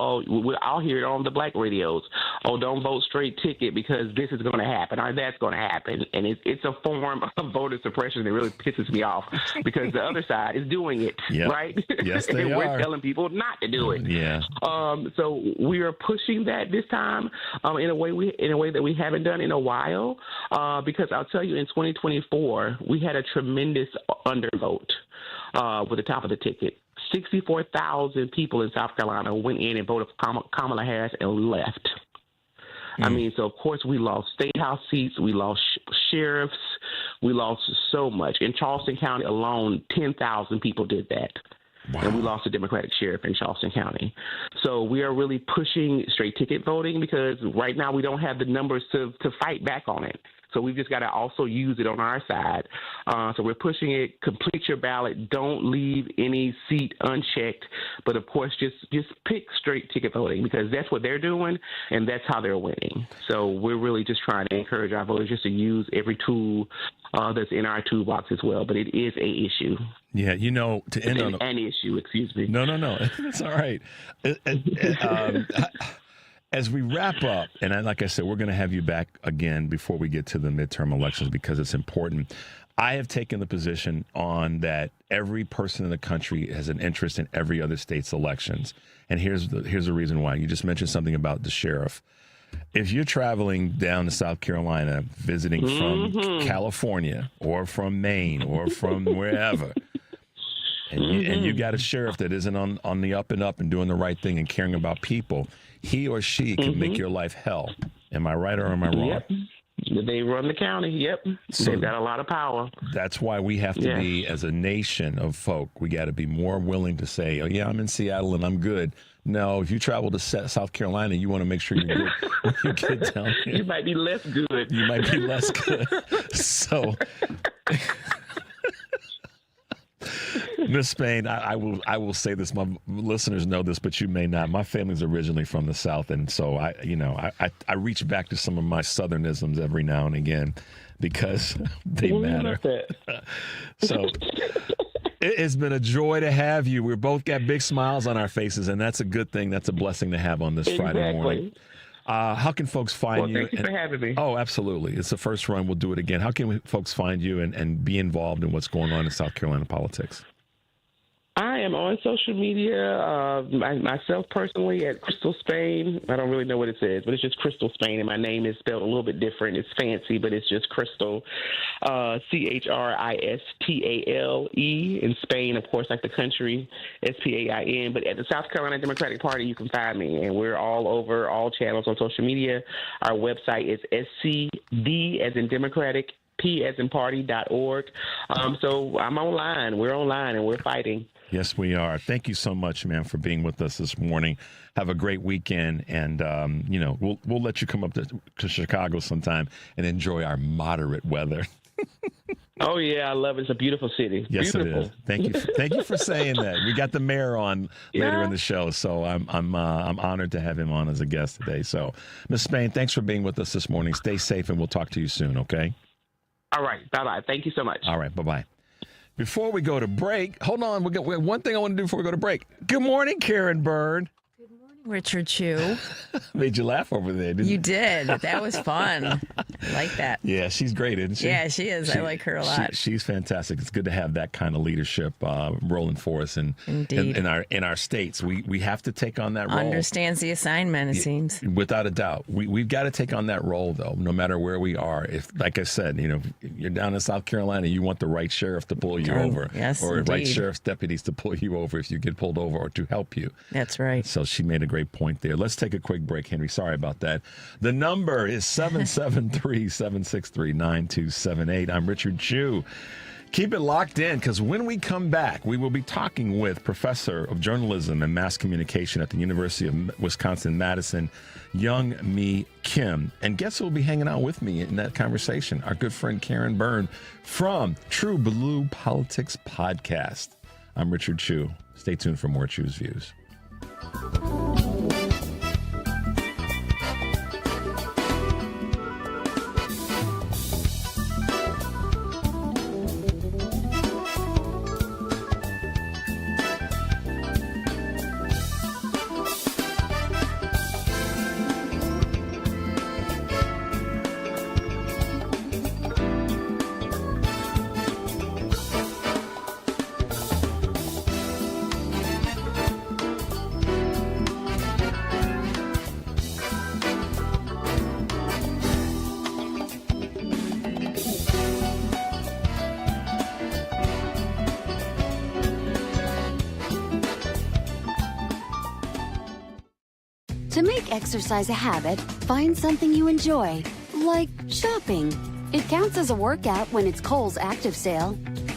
I'll hear it on the Black radios, don't vote straight ticket because this is going to happen or that's going to happen. And it's a form of voter suppression that really pisses me off because the other side is doing it, right? Yes, they and are. We're telling people not to do it. Yeah. So we are pushing that this time in a way that we haven't haven't done in a while, because I'll tell you, in 2024, we had a tremendous undervote with the top of the ticket. 64,000 people in South Carolina went in and voted for Kamala Harris and left. I mean, so of course we lost state house seats, we lost sheriffs, we lost so much. In Charleston County alone, 10,000 people did that. Wow. And we lost a Democratic sheriff in Charleston County. So we are really pushing straight ticket voting because right now we don't have the numbers to fight back on it. So we've just got to also use it on our side. So we're pushing it. Complete your ballot. Don't leave any seat unchecked. But, of course, just pick straight ticket voting because that's what they're doing, and that's how they're winning. So we're really just trying to encourage our voters just to use every tool that's in our toolbox as well. But it is a issue. Yeah, you know, to end on an issue, excuse me. No. It's all right. As we wrap up, and like I said, we're going to have you back again before we get to the midterm elections because it's important. I have taken the position on that every person in the country has an interest in every other state's elections. And here's the reason why. You just mentioned something about the sheriff. If you're traveling down to South Carolina, visiting from California or from Maine or from wherever, and you got a sheriff that isn't on the up and up and doing the right thing and caring about people, he or she can make your life hell. Am I right or am I wrong? Yep. They run the county. Yep. So they've got a lot of power. That's why we have to be, as a nation of folk, we got to be more willing to say, oh, yeah, I'm in Seattle and I'm good. No, if you travel to South Carolina, you want to make sure you're good when you get down here. You might be less good. You might be less good. So... Miss Spain, I will say this. My listeners know this, but you may not. My family's originally from the South, and so I reach back to some of my Southernisms every now and again because they matter. So it's been a joy to have you. We both got big smiles on our faces, and that's a good thing. That's a blessing to have on this Friday morning. How can folks find you? Thank you for having me. Oh, absolutely. It's the first run. We'll do it again. How can folks find you and be involved in what's going on in South Carolina politics? I am on social media, myself personally, at Christale Spain. I don't really know what it says, but it's just Christale Spain, and my name is spelled a little bit different. It's fancy, but it's just Christale, Christale, in Spain, of course, like the country, Spain. But at the South Carolina Democratic Party, you can find me, and we're all over all channels on social media. Our website is SCD, as in Democratic, P as in party.org. So I'm online. We're online, and we're fighting. Yes, we are. Thank you so much, man, for being with us this morning. Have a great weekend, and we'll let you come up to Chicago sometime and enjoy our moderate weather. Oh yeah, I love it. It's a beautiful city. Yes, beautiful. It is. Thank you. Thank you for saying that. We got the mayor on later in the show, so I'm honored to have him on as a guest today. So, Ms. Spain, thanks for being with us this morning. Stay safe, and we'll talk to you soon. Okay. All right. Bye-bye. Thank you so much. All right. Bye-bye. Before we go to break, hold on. We have one thing I want to do before we go to break. Good morning, Karen Byrne. Richard Chu. Made you laugh over there, didn't you? You did. That was fun. I like that. Yeah, she's great, isn't she? Yeah, she is. I like her a lot. She's fantastic. It's good to have that kind of leadership rolling for us in our states. We have to take on that role. Understands the assignment, it seems. Without a doubt. We've got to take on that role, though, no matter where we are. If, like I said, you're down in South Carolina, you want the right sheriff to pull you over. Yes, or indeed. right sheriff's deputies to pull you over if you get pulled over or to help you. That's right. So she made a great point there. Let's take a quick break, Henry. Sorry about that. The number is 773-763-9278. I'm Richard Chu. Keep it locked in, because when we come back, we will be talking with Professor of Journalism and Mass Communication at the University of Wisconsin-Madison, Young Mi Kim. And guess who will be hanging out with me in that conversation? Our good friend Karen Byrne from TruBlu Politics podcast. I'm Richard Chu. Stay tuned for more Chu's Views. To make exercise a habit, find something you enjoy, like shopping. It counts as a workout when it's Kohl's Active Sale.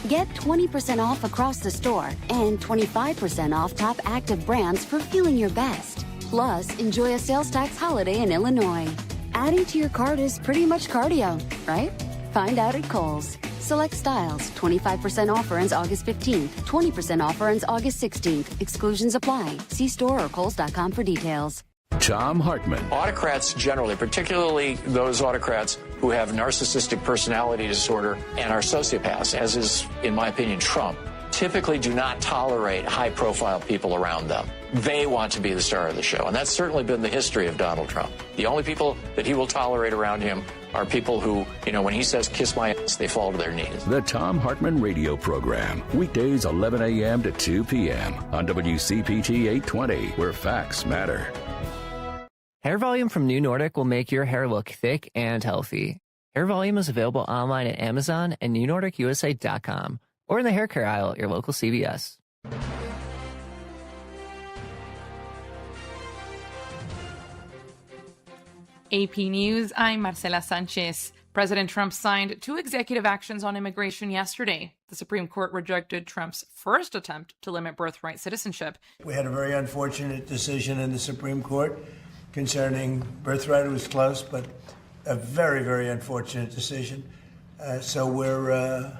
Get 20% off across the store and 25% off top active brands for feeling your best. Plus, enjoy a sales tax holiday in Illinois. Adding to your cart is pretty much cardio, right? Find out at Kohl's. Select styles. 25% offer ends August 15th. 20% offer ends August 16th. Exclusions apply. See store or Kohls.com for details. Tom Hartman. Autocrats generally, particularly those autocrats who have narcissistic personality disorder and are sociopaths, as is, in my opinion, Trump, typically do not tolerate high-profile people around them. They want to be the star of the show, and that's certainly been the history of Donald Trump. The only people that he will tolerate around him are people who, when he says, kiss my ass, they fall to their knees. The Tom Hartman Radio Program. Weekdays 11 a.m. to 2 p.m. on WCPT 820, where facts matter. Hair Volume from New Nordic will make your hair look thick and healthy. Hair Volume is available online at Amazon and NewNordicUSA.com or in the hair care aisle at your local CVS. AP News, I'm Marcela Sanchez. President Trump signed 2 executive actions on immigration yesterday. The Supreme Court rejected Trump's first attempt to limit birthright citizenship. We had a very unfortunate decision in the Supreme Court concerning birthright. It was close, but a very, very unfortunate decision. So we're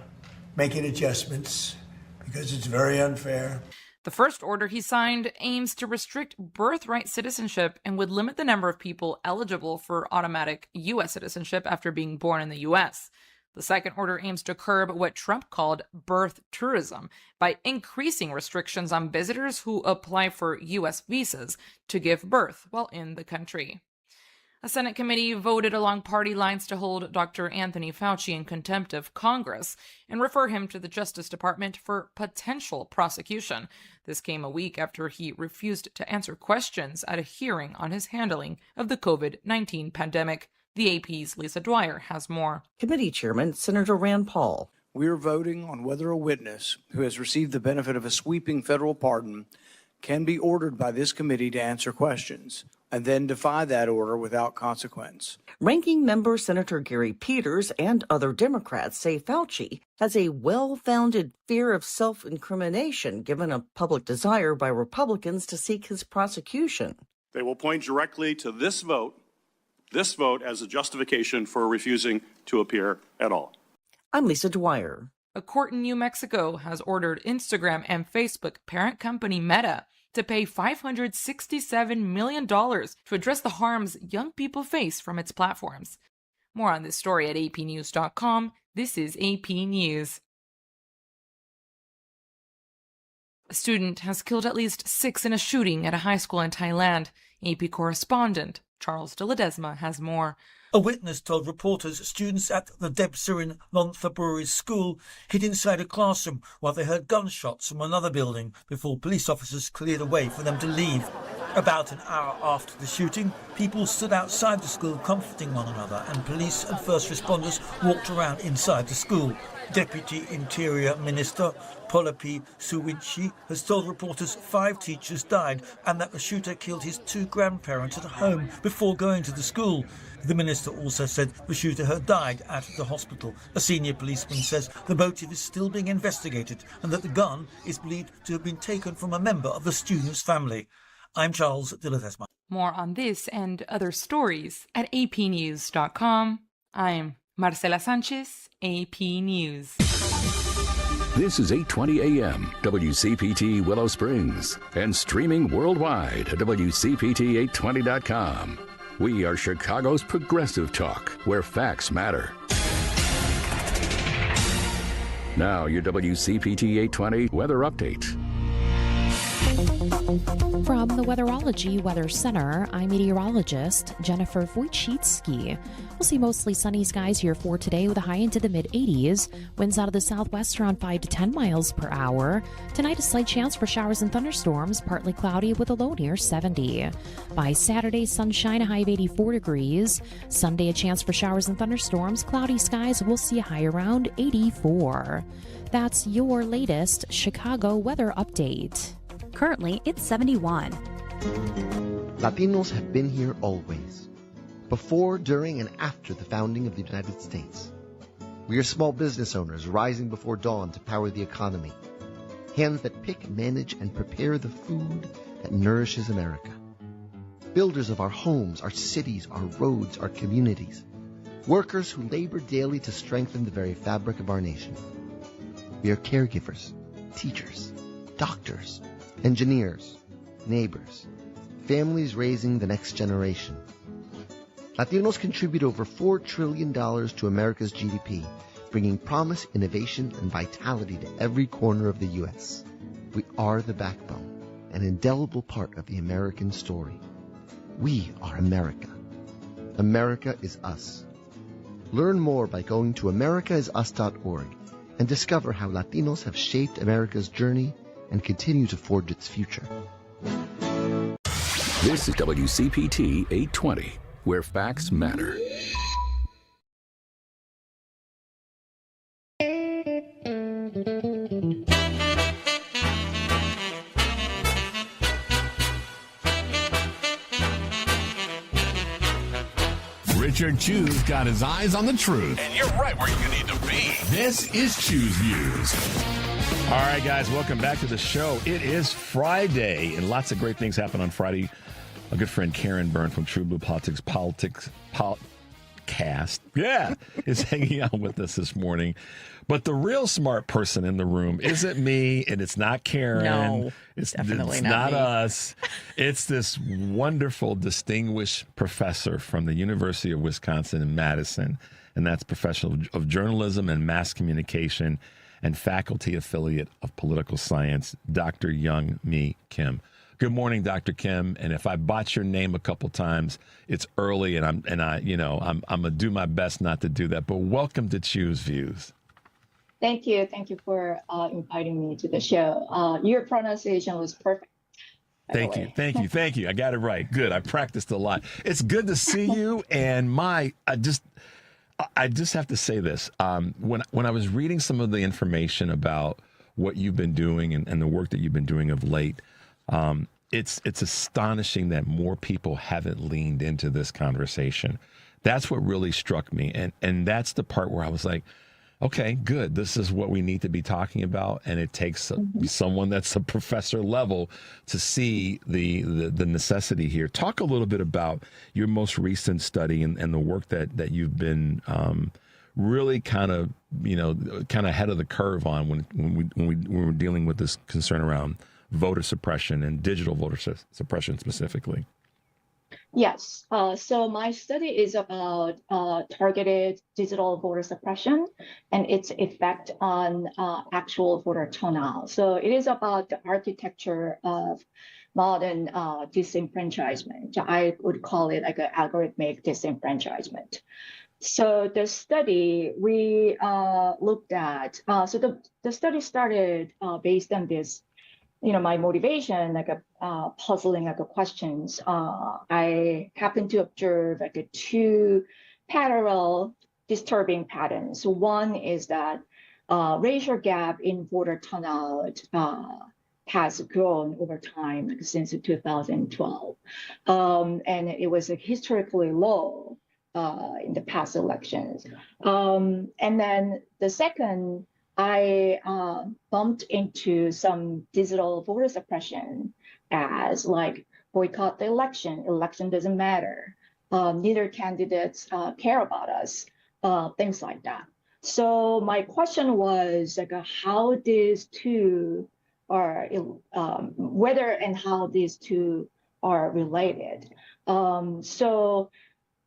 making adjustments because it's very unfair. The first order he signed aims to restrict birthright citizenship and would limit the number of people eligible for automatic U.S. citizenship after being born in the U.S. The second order aims to curb what Trump called birth tourism by increasing restrictions on visitors who apply for U.S. visas to give birth while in the country. A Senate committee voted along party lines to hold Dr. Anthony Fauci in contempt of Congress and refer him to the Justice Department for potential prosecution. This came a week after he refused to answer questions at a hearing on his handling of the COVID-19 pandemic. The AP's Lisa Dwyer has more. Committee Chairman Senator Rand Paul. We are voting on whether a witness who has received the benefit of a sweeping federal pardon can be ordered by this committee to answer questions and then defy that order without consequence. Ranking Member Senator Gary Peters and other Democrats say Fauci has a well-founded fear of self-incrimination given a public desire by Republicans to seek his prosecution. They will point directly to this vote as a justification for refusing to appear at all. I'm Lisa Dwyer. A court in New Mexico has ordered Instagram and Facebook parent company Meta to pay $567 million to address the harms young people face from its platforms. More on this story at apnews.com. This is AP News. A student has killed at least 6 in a shooting at a high school in Thailand. AP correspondent Charles de Ledesma has more. A witness told reporters students at the Debsirin Nonthaburi school hid inside a classroom while they heard gunshots from another building before police officers cleared a way for them to leave. About an hour after the shooting, people stood outside the school comforting one another, and police and first responders walked around inside the school. Deputy Interior Minister Polapi Suwinchi has told reporters 5 teachers died and that the shooter killed his 2 grandparents at home before going to the school. The minister also said the shooter had died at the hospital. A senior policeman says the motive is still being investigated and that the gun is believed to have been taken from a member of the student's family. I'm Charles de Ledesma. More on this and other stories at apnews.com. I'm Marcela Sanchez, AP News. This is 820 AM, WCPT Willow Springs, and streaming worldwide at WCPT820.com. We are Chicago's progressive talk, where facts matter. Now, your WCPT 820 weather update. From the Weatherology Weather Center, I'm meteorologist Jennifer Wojcicki. We'll see mostly sunny skies here for today with a high into the mid-80s. Winds out of the southwest around 5 to 10 miles per hour. Tonight, a slight chance for showers and thunderstorms, partly cloudy with a low near 70. By Saturday, sunshine, a high of 84 degrees. Sunday, a chance for showers and thunderstorms, cloudy skies, we'll see a high around 84. That's your latest Chicago weather update. Currently, it's 71. Latinos have been here always, before, during, and after the founding of the United States. We are small business owners rising before dawn to power the economy, hands that pick, manage, and prepare the food that nourishes America. Builders of our homes, our cities, our roads, our communities. Workers who labor daily to strengthen the very fabric of our nation. We are caregivers, teachers, doctors, engineers, neighbors, families raising the next generation. Latinos contribute over $4 trillion to America's GDP, bringing promise, innovation, and vitality to every corner of the U.S. We are the backbone, an indelible part of the American story. We are America. America is us. Learn more by going to americaisus.org and discover how Latinos have shaped America's journey and continue to forge its future. This is WCPT 820, where facts matter. Richard Chu's got his eyes on the truth. And you're right where you need to be. This is Chu's Views. All right, guys, welcome back to the show. It is Friday, and lots of great things happen on Friday. A good friend, Karen Byrne from TruBlu Politics podcast, is hanging out with us this morning. But the real smart person in the room isn't me, and it's not Karen. No, it's definitely not me. us. It's this wonderful, distinguished professor from the University of Wisconsin in Madison, and that's professor of journalism and mass communication and faculty affiliate of political science, Dr. Young Mi Kim. Good morning, Dr. Kim. And if I botch your name a couple times, it's early, and I'm gonna do my best not to do that. But welcome to Chu's Views. Thank you for inviting me to the show. Your pronunciation was perfect. Thank you. I got it right. Good. I practiced a lot. It's good to see you. And I just have to say this. When I was reading some of the information about what you've been doing and the work that you've been doing of late, it's astonishing that more people haven't leaned into this conversation. That's what really struck me. And that's the part where I was like, okay, good. This is what we need to be talking about. And it takes someone that's a professor level to see the necessity here. Talk a little bit about your most recent study and the work that you've been really kind of ahead of the curve on when we were dealing with this concern around voter suppression and digital voter suppression specifically. Yes. So my study is about targeted digital voter suppression and its effect on actual voter turnout. So it is about the architecture of modern disenfranchisement. I would call it like an algorithmic disenfranchisement. So the study we looked at, the study started based on this, my motivation, puzzling questions. I happened to observe two parallel disturbing patterns. One is that racial gap in voter turnout has grown over time since 2012. And it was historically low in the past elections. And then the second, I bumped into some digital voter suppression as like boycott the election doesn't matter, neither candidates care about us, things like that. So my question was how these two are, whether and how these two are related. So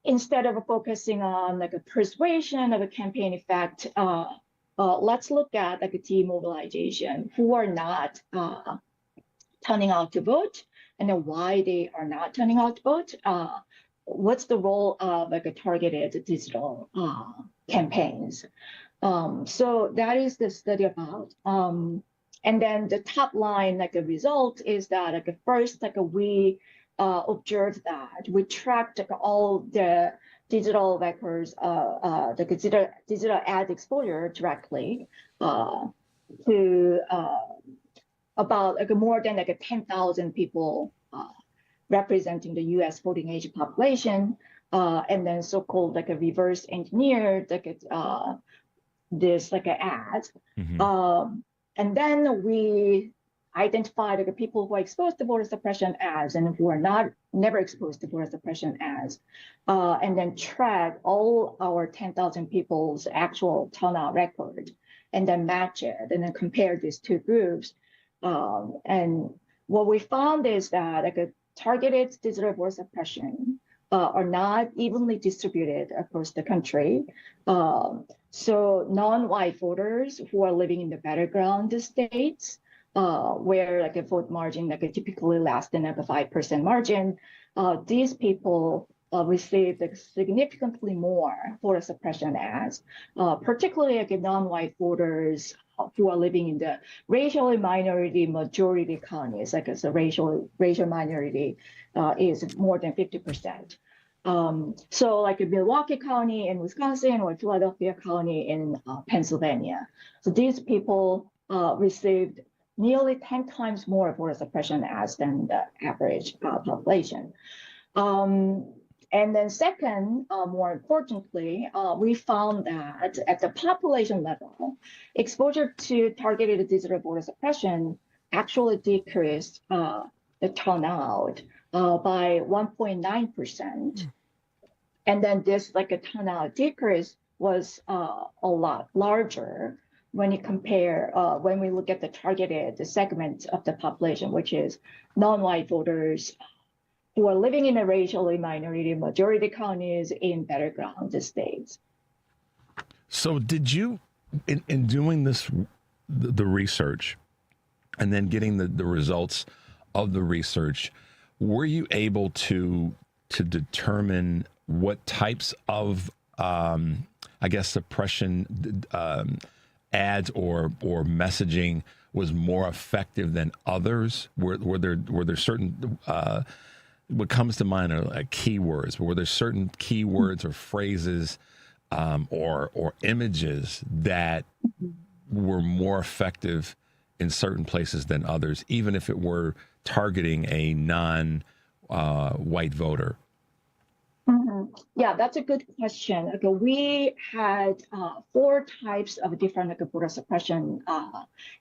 instead of focusing on a persuasion of a campaign effect, let's look at demobilization, who are not turning out to vote, and then why they are not turning out to vote. What's the role of targeted digital campaigns? So that is the study about. And then the top line, result is that first, we observed that we tracked all the digital records, the digital ad exposure directly to about more than 10,000 people representing the U.S. voting age population, and then so-called like a reverse engineered this like an ad. And then we identified like people who are exposed to voter suppression ads and who are never exposed to voter suppression ads, and then track all our 10,000 people's actual turnout record, and then match it, and then compare these two groups. And what we found is that like a targeted digital voter suppression are not evenly distributed across the country. So non-white voters who are living in the battleground states, where like a vote margin like a typically less than like a 5% margin, these people received like significantly more voter suppression ads, particularly like non-white voters who are living in the racially minority majority counties, like as a racial minority is more than 50%. So like in Milwaukee County in Wisconsin or Philadelphia County in Pennsylvania. So these people received nearly 10 times more voter suppression ads than the average population. And then second, more importantly, we found that at the population level, exposure to targeted digital voter suppression actually decreased the turnout by 1.9%. And then this like a turnout decrease was a lot larger when you compare, when we look at the targeted segment of the population, which is non-white voters who are living in a racially minority majority counties in battleground states. So did you, in doing this, the research, and then getting the results of the research, were you able to determine what types of, I guess, suppression ads or messaging was more effective than others? Were there certain what comes to mind are like keywords, but were there certain keywords or phrases or images that were more effective in certain places than others, even if it were targeting a non-white voter? Yeah, that's a good question. Okay, we had 4 types of different like, voter suppression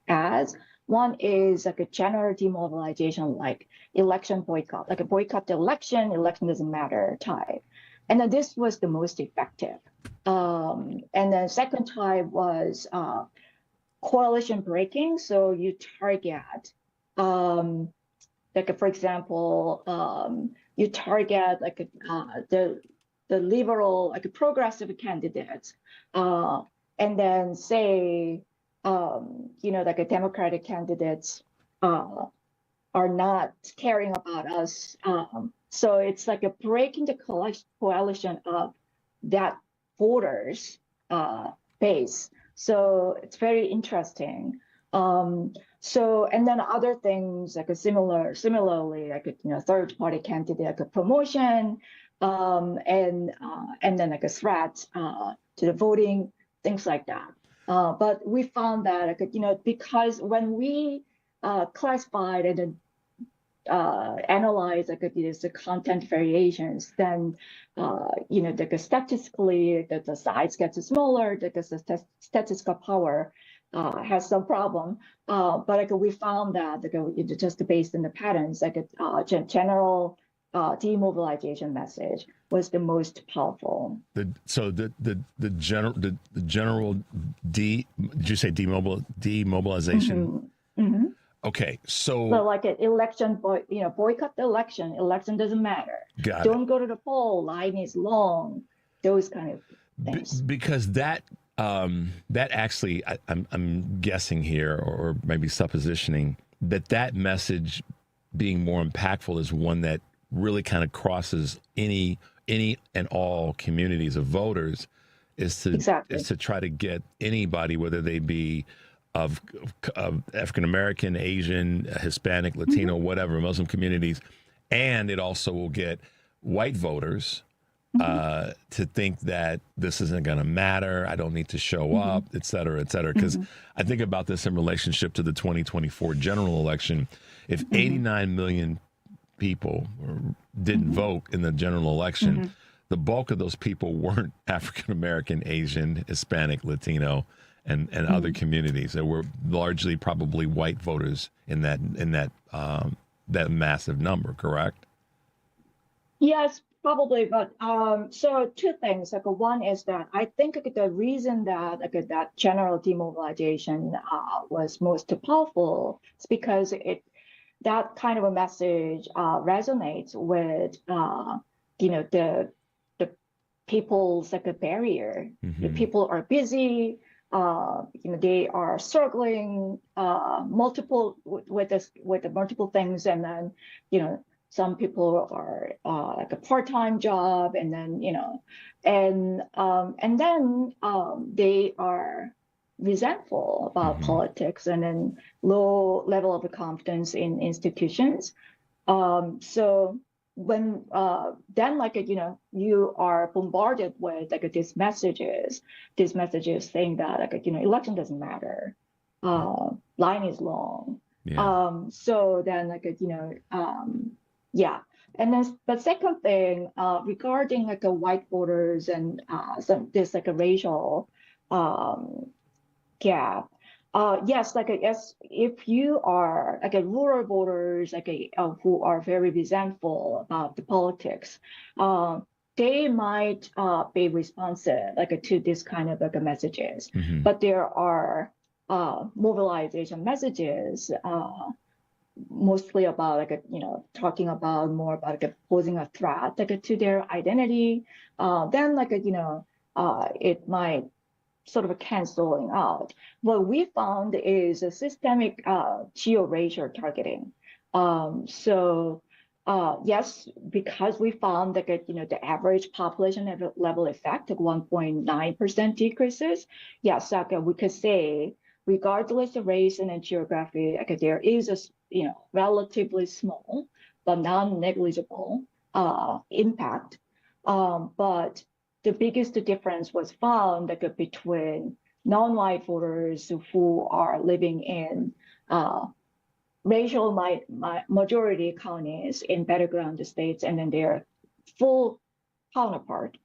ads. One is like a general demobilization, like election boycott, like a boycott the election doesn't matter type. And then this was the most effective. And then second type was coalition breaking. So you target, like for example, you target like the liberal, like progressive candidates, and then say, like a Democratic candidates are not caring about us. So it's like a breaking the coalition of that voters base. So it's very interesting. So, and then other things like a similarly, like a third party candidate, like a promotion, and then like a threat to the voting, things like that. But we found that, because when we classified and analyzed the content variations, then statistically the size gets smaller because the statistical power has some problem. But we found that just based on the patterns, general demobilization message was the most powerful. Did you say demobilization? Mm-hmm. Okay, so like an election, boycott the election. Election doesn't matter. Don't go to the poll. Line is long. Those kind of things. Because that actually, I'm guessing here, or maybe suppositioning that message being more impactful is one that really kind of crosses any and all communities of voters, is to try to get anybody, whether they be of African American, Asian, Hispanic, Latino, whatever, Muslim communities, and it also will get white voters to think that this isn't going to matter. I don't need to show up, et cetera, et cetera. Because I think about this in relationship to the 2024 general election. If 89 million people didn't vote in the general election, Mm-hmm. the bulk of those people weren't African American, Asian, Hispanic, Latino, and other communities. There were largely probably white voters in that massive number, correct? Yes, probably. But so two things. Like one is that I think like, the reason that that general demobilization was most powerful is because that kind of a message resonates with the people's like a barrier. The people are busy. They are struggling multiple with the multiple things, and then some people are like a part-time job, and then and then they are resentful about politics, and then low level of confidence in institutions. So when then you are bombarded with these messages saying that election doesn't matter, line is long. Yeah. So then yeah. And then the second thing regarding white voters and this a racial gap. Yes, yes, if you are rural voters who are very resentful about the politics, they might be responsive to this kind of messages. But there are mobilization messages mostly about talking about more about posing a threat to their identity. Then it might sort of canceling out. What we found is a systemic geo-racial targeting. So yes, because we found that the average population level effect of 1.9% decreases. Yes, we could say regardless of race and geography, there is a relatively small but non-negligible impact. But the biggest difference was found between non-white voters who are living in racial majority counties in battleground states, and then their full counterpart,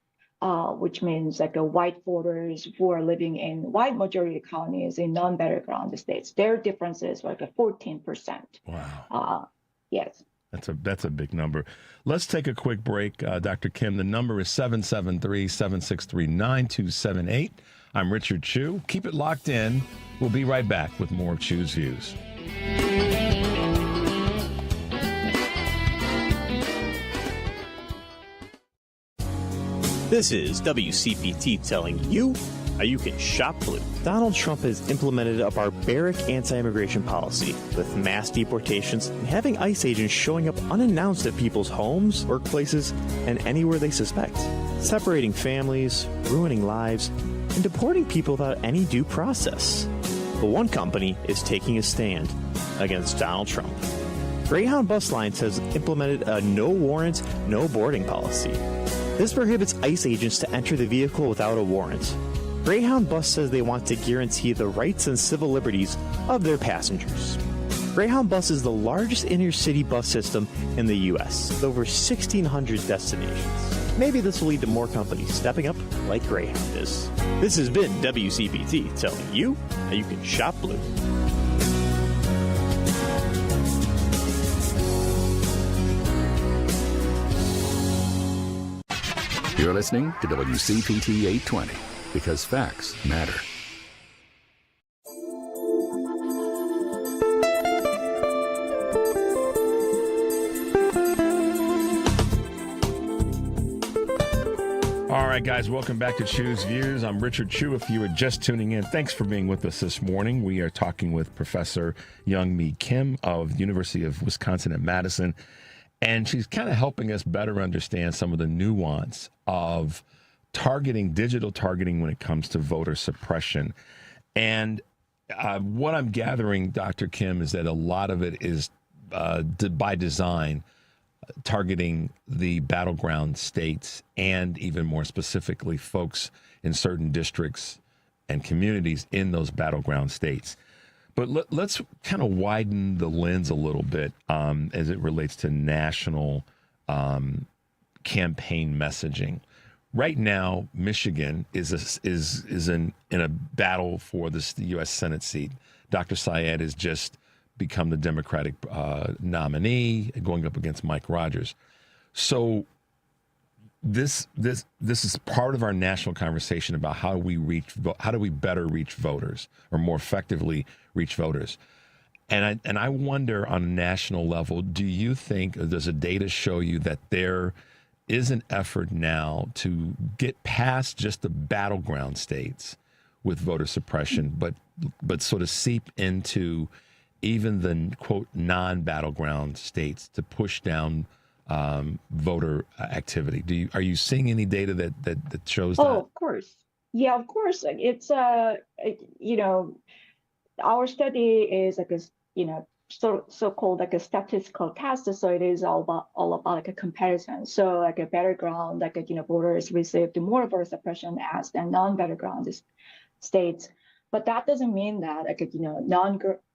which means white voters who are living in white majority counties in non-battleground states. Their differences were 14%. Wow. Yes. That's a big number. Let's take a quick break, Dr. Kim. The number is 773-763-9278. I'm Richard Chu. Keep it locked in. We'll be right back with more of Chu's Views. This is WCPT telling you how you can shop blue. Donald Trump has implemented a barbaric anti-immigration policy with mass deportations and having ICE agents showing up unannounced at people's homes, workplaces, and anywhere they suspect, separating families, ruining lives, and deporting people without any due process. But one company is taking a stand against Donald Trump. Greyhound Bus Lines has implemented a no warrant, no boarding policy. This prohibits ICE agents to enter the vehicle without a warrant. Greyhound Bus says they want to guarantee the rights and civil liberties of their passengers. Greyhound Bus is the largest inner-city bus system in the U.S., with over 1,600 destinations. Maybe this will lead to more companies stepping up like Greyhound is. This has been WCPT telling you how you can shop blue. You're listening to WCPT 820 because facts matter. All right, guys, welcome back to Chu's Views. I'm Richard Chu. If you are just tuning in, thanks for being with us this morning. We are talking with Professor Youngmi Kim of the University of Wisconsin at Madison, and she's kind of helping us better understand some of the nuance of digital targeting when it comes to voter suppression. And what I'm gathering, Dr. Kim, is that a lot of it is by design, targeting the battleground states and even more specifically folks in certain districts and communities in those battleground states. But let's kind of widen the lens a little bit as it relates to national campaign messaging. Right now, Michigan is in a battle for the U.S. Senate seat. Dr. Syed has just become the Democratic nominee, going up against Mike Rogers. So this is part of our national conversation about how do we better reach voters, or more effectively reach voters. And I wonder, on a national level, do you think, or does the data show you that there is an effort now to get past just the battleground states with voter suppression, but sort of seep into even the, quote, non-battleground states to push down voter activity? Are you seeing any data that shows that? Oh, of course. Yeah, of course. It's our study is like a so-called like a statistical test, so it is all about like a comparison. So like a battleground, like voters received more voter suppression as than non-battleground states, but that doesn't mean that like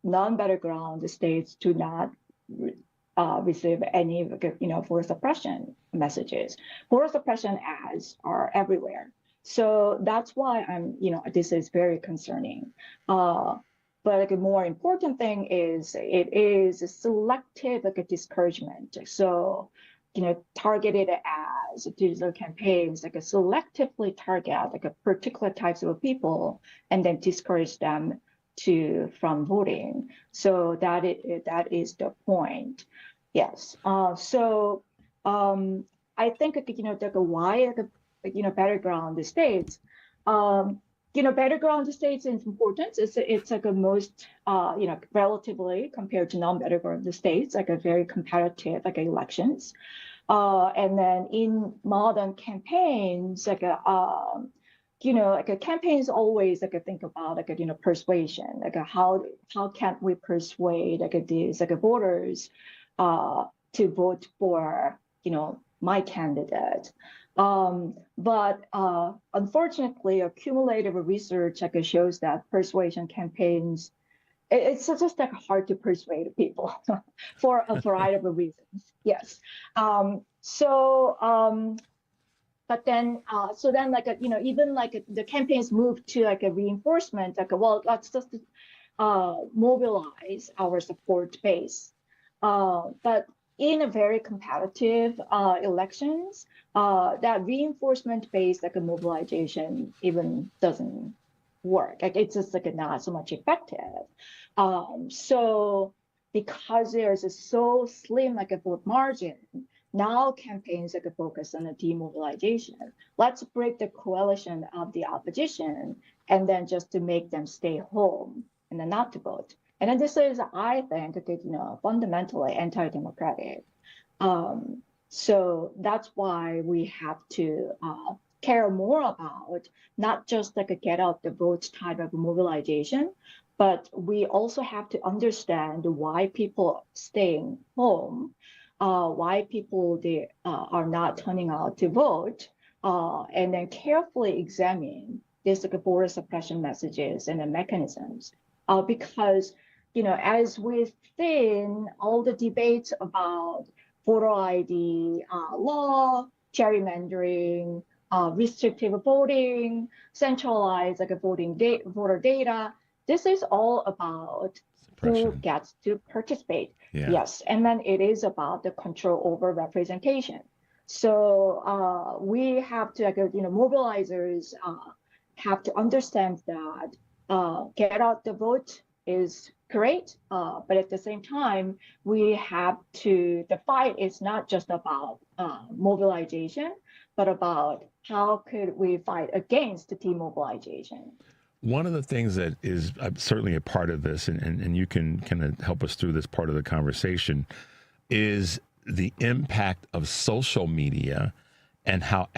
non-battleground states do not receive any voter suppression messages. Voter suppression ads are everywhere, so that's why this is very concerning. But like a more important thing is it is a selective like a discouragement. So, targeted ads, digital campaigns, like a selectively target like a particular types of people, and then discourage them from voting. So that is the point. Yes. So I think why battleground states. Battleground states is important. It's like a most, relatively compared to non-battleground states, like a very competitive, like elections. And then in modern campaigns, campaigns always think about persuasion, how can we persuade these voters to vote for my candidate. But unfortunately, cumulative research shows that persuasion campaigns, it's just hard to persuade people for a variety of reasons. Yes. But then, even the campaigns move to a reinforcement, let's just mobilize our support base. But in a very competitive elections, that reinforcement-based mobilization even doesn't work. It's just not so much effective. So because there's a so slim a vote margin, now campaigns focus on the demobilization. Let's break the coalition of the opposition, and then just to make them stay home and then not to vote. And then this is, I think, fundamentally anti-democratic. So that's why we have to care more about not just get out the vote type of mobilization, but we also have to understand why people staying home, why people are not turning out to vote, and then carefully examine these voter suppression messages and the mechanisms, because as we've seen all the debates about voter ID law, gerrymandering, restrictive voting, centralized voter data, this is all about who gets to participate. Yeah. Yes, and then it is about the control over representation. So we have to, mobilizers have to understand that get out the vote is great, but at the same time, we have to, the fight is not just about mobilization, but about how could we fight against the demobilization. One of the things that is certainly a part of this, and you can kind of help us through this part of the conversation, is the impact of social media and how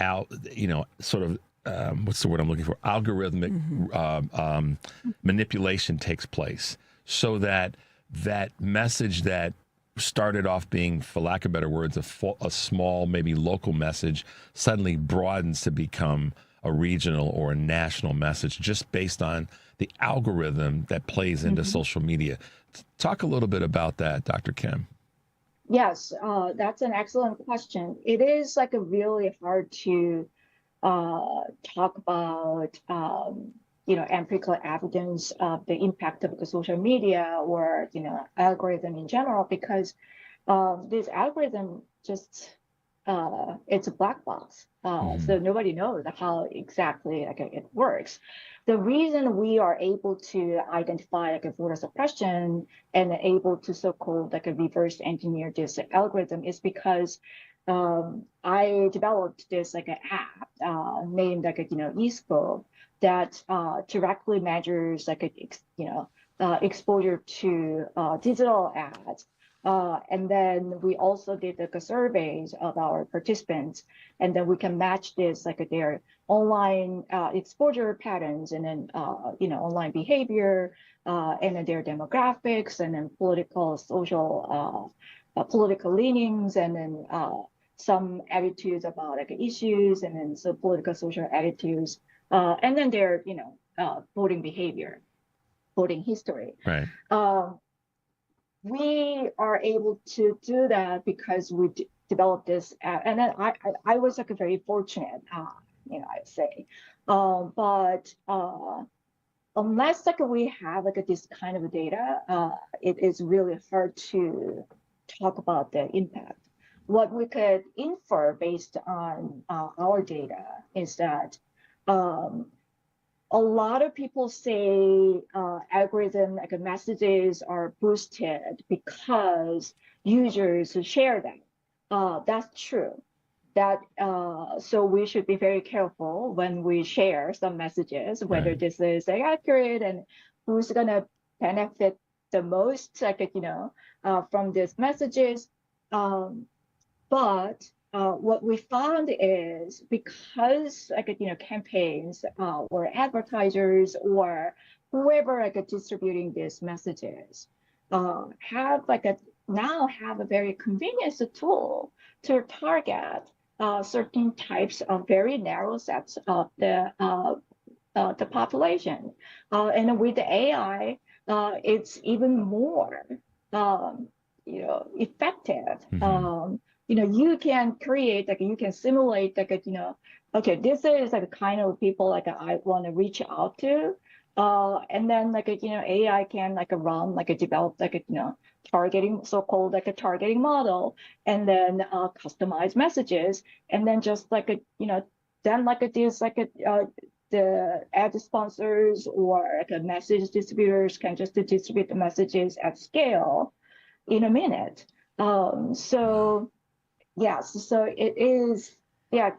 what's the word I'm looking for? Algorithmic manipulation takes place, so that message that started off being, for lack of better words, a small, maybe local message, suddenly broadens to become a regional or a national message just based on the algorithm that plays into social media. Talk a little bit about that, Dr. Kim. Yes, that's an excellent question. It is like a really hard to talk about, empirical evidence of the impact of the social media or, algorithm in general, because this algorithm just, it's a black box. So nobody knows how exactly it works. The reason we are able to identify voter suppression and able to so-called reverse engineer this algorithm is because I developed this an app named eScope that directly measures exposure to digital ads. And then we also did surveys of our participants, and then we can match this their online exposure patterns, and then online behavior, and then their demographics, and then political, social, political leanings, and then some attitudes about issues, and then so political social attitudes, and then their voting behavior, voting history. Right. We are able to do that because we developed this app, and then I was very fortunate, I'd say, but unless we have this kind of data, it is really hard to talk about the impact. What we could infer based on our data is that a lot of people say algorithm messages are boosted because users share them. That's true. So we should be very careful when we share some messages, whether this is accurate and who's gonna benefit the most, from these messages. But what we found is because campaigns or advertisers or whoever distributing these messages have now have a very convenient tool to target certain types of very narrow sets of the population, and with the AI, it's even more effective. You can create, you can simulate, okay, this is the kind of people I want to reach out to, and then AI can run develop targeting, so-called targeting model, and then customize messages, and then just then these the ad sponsors or message distributors can just distribute the messages at scale in a minute. So yes, so it is,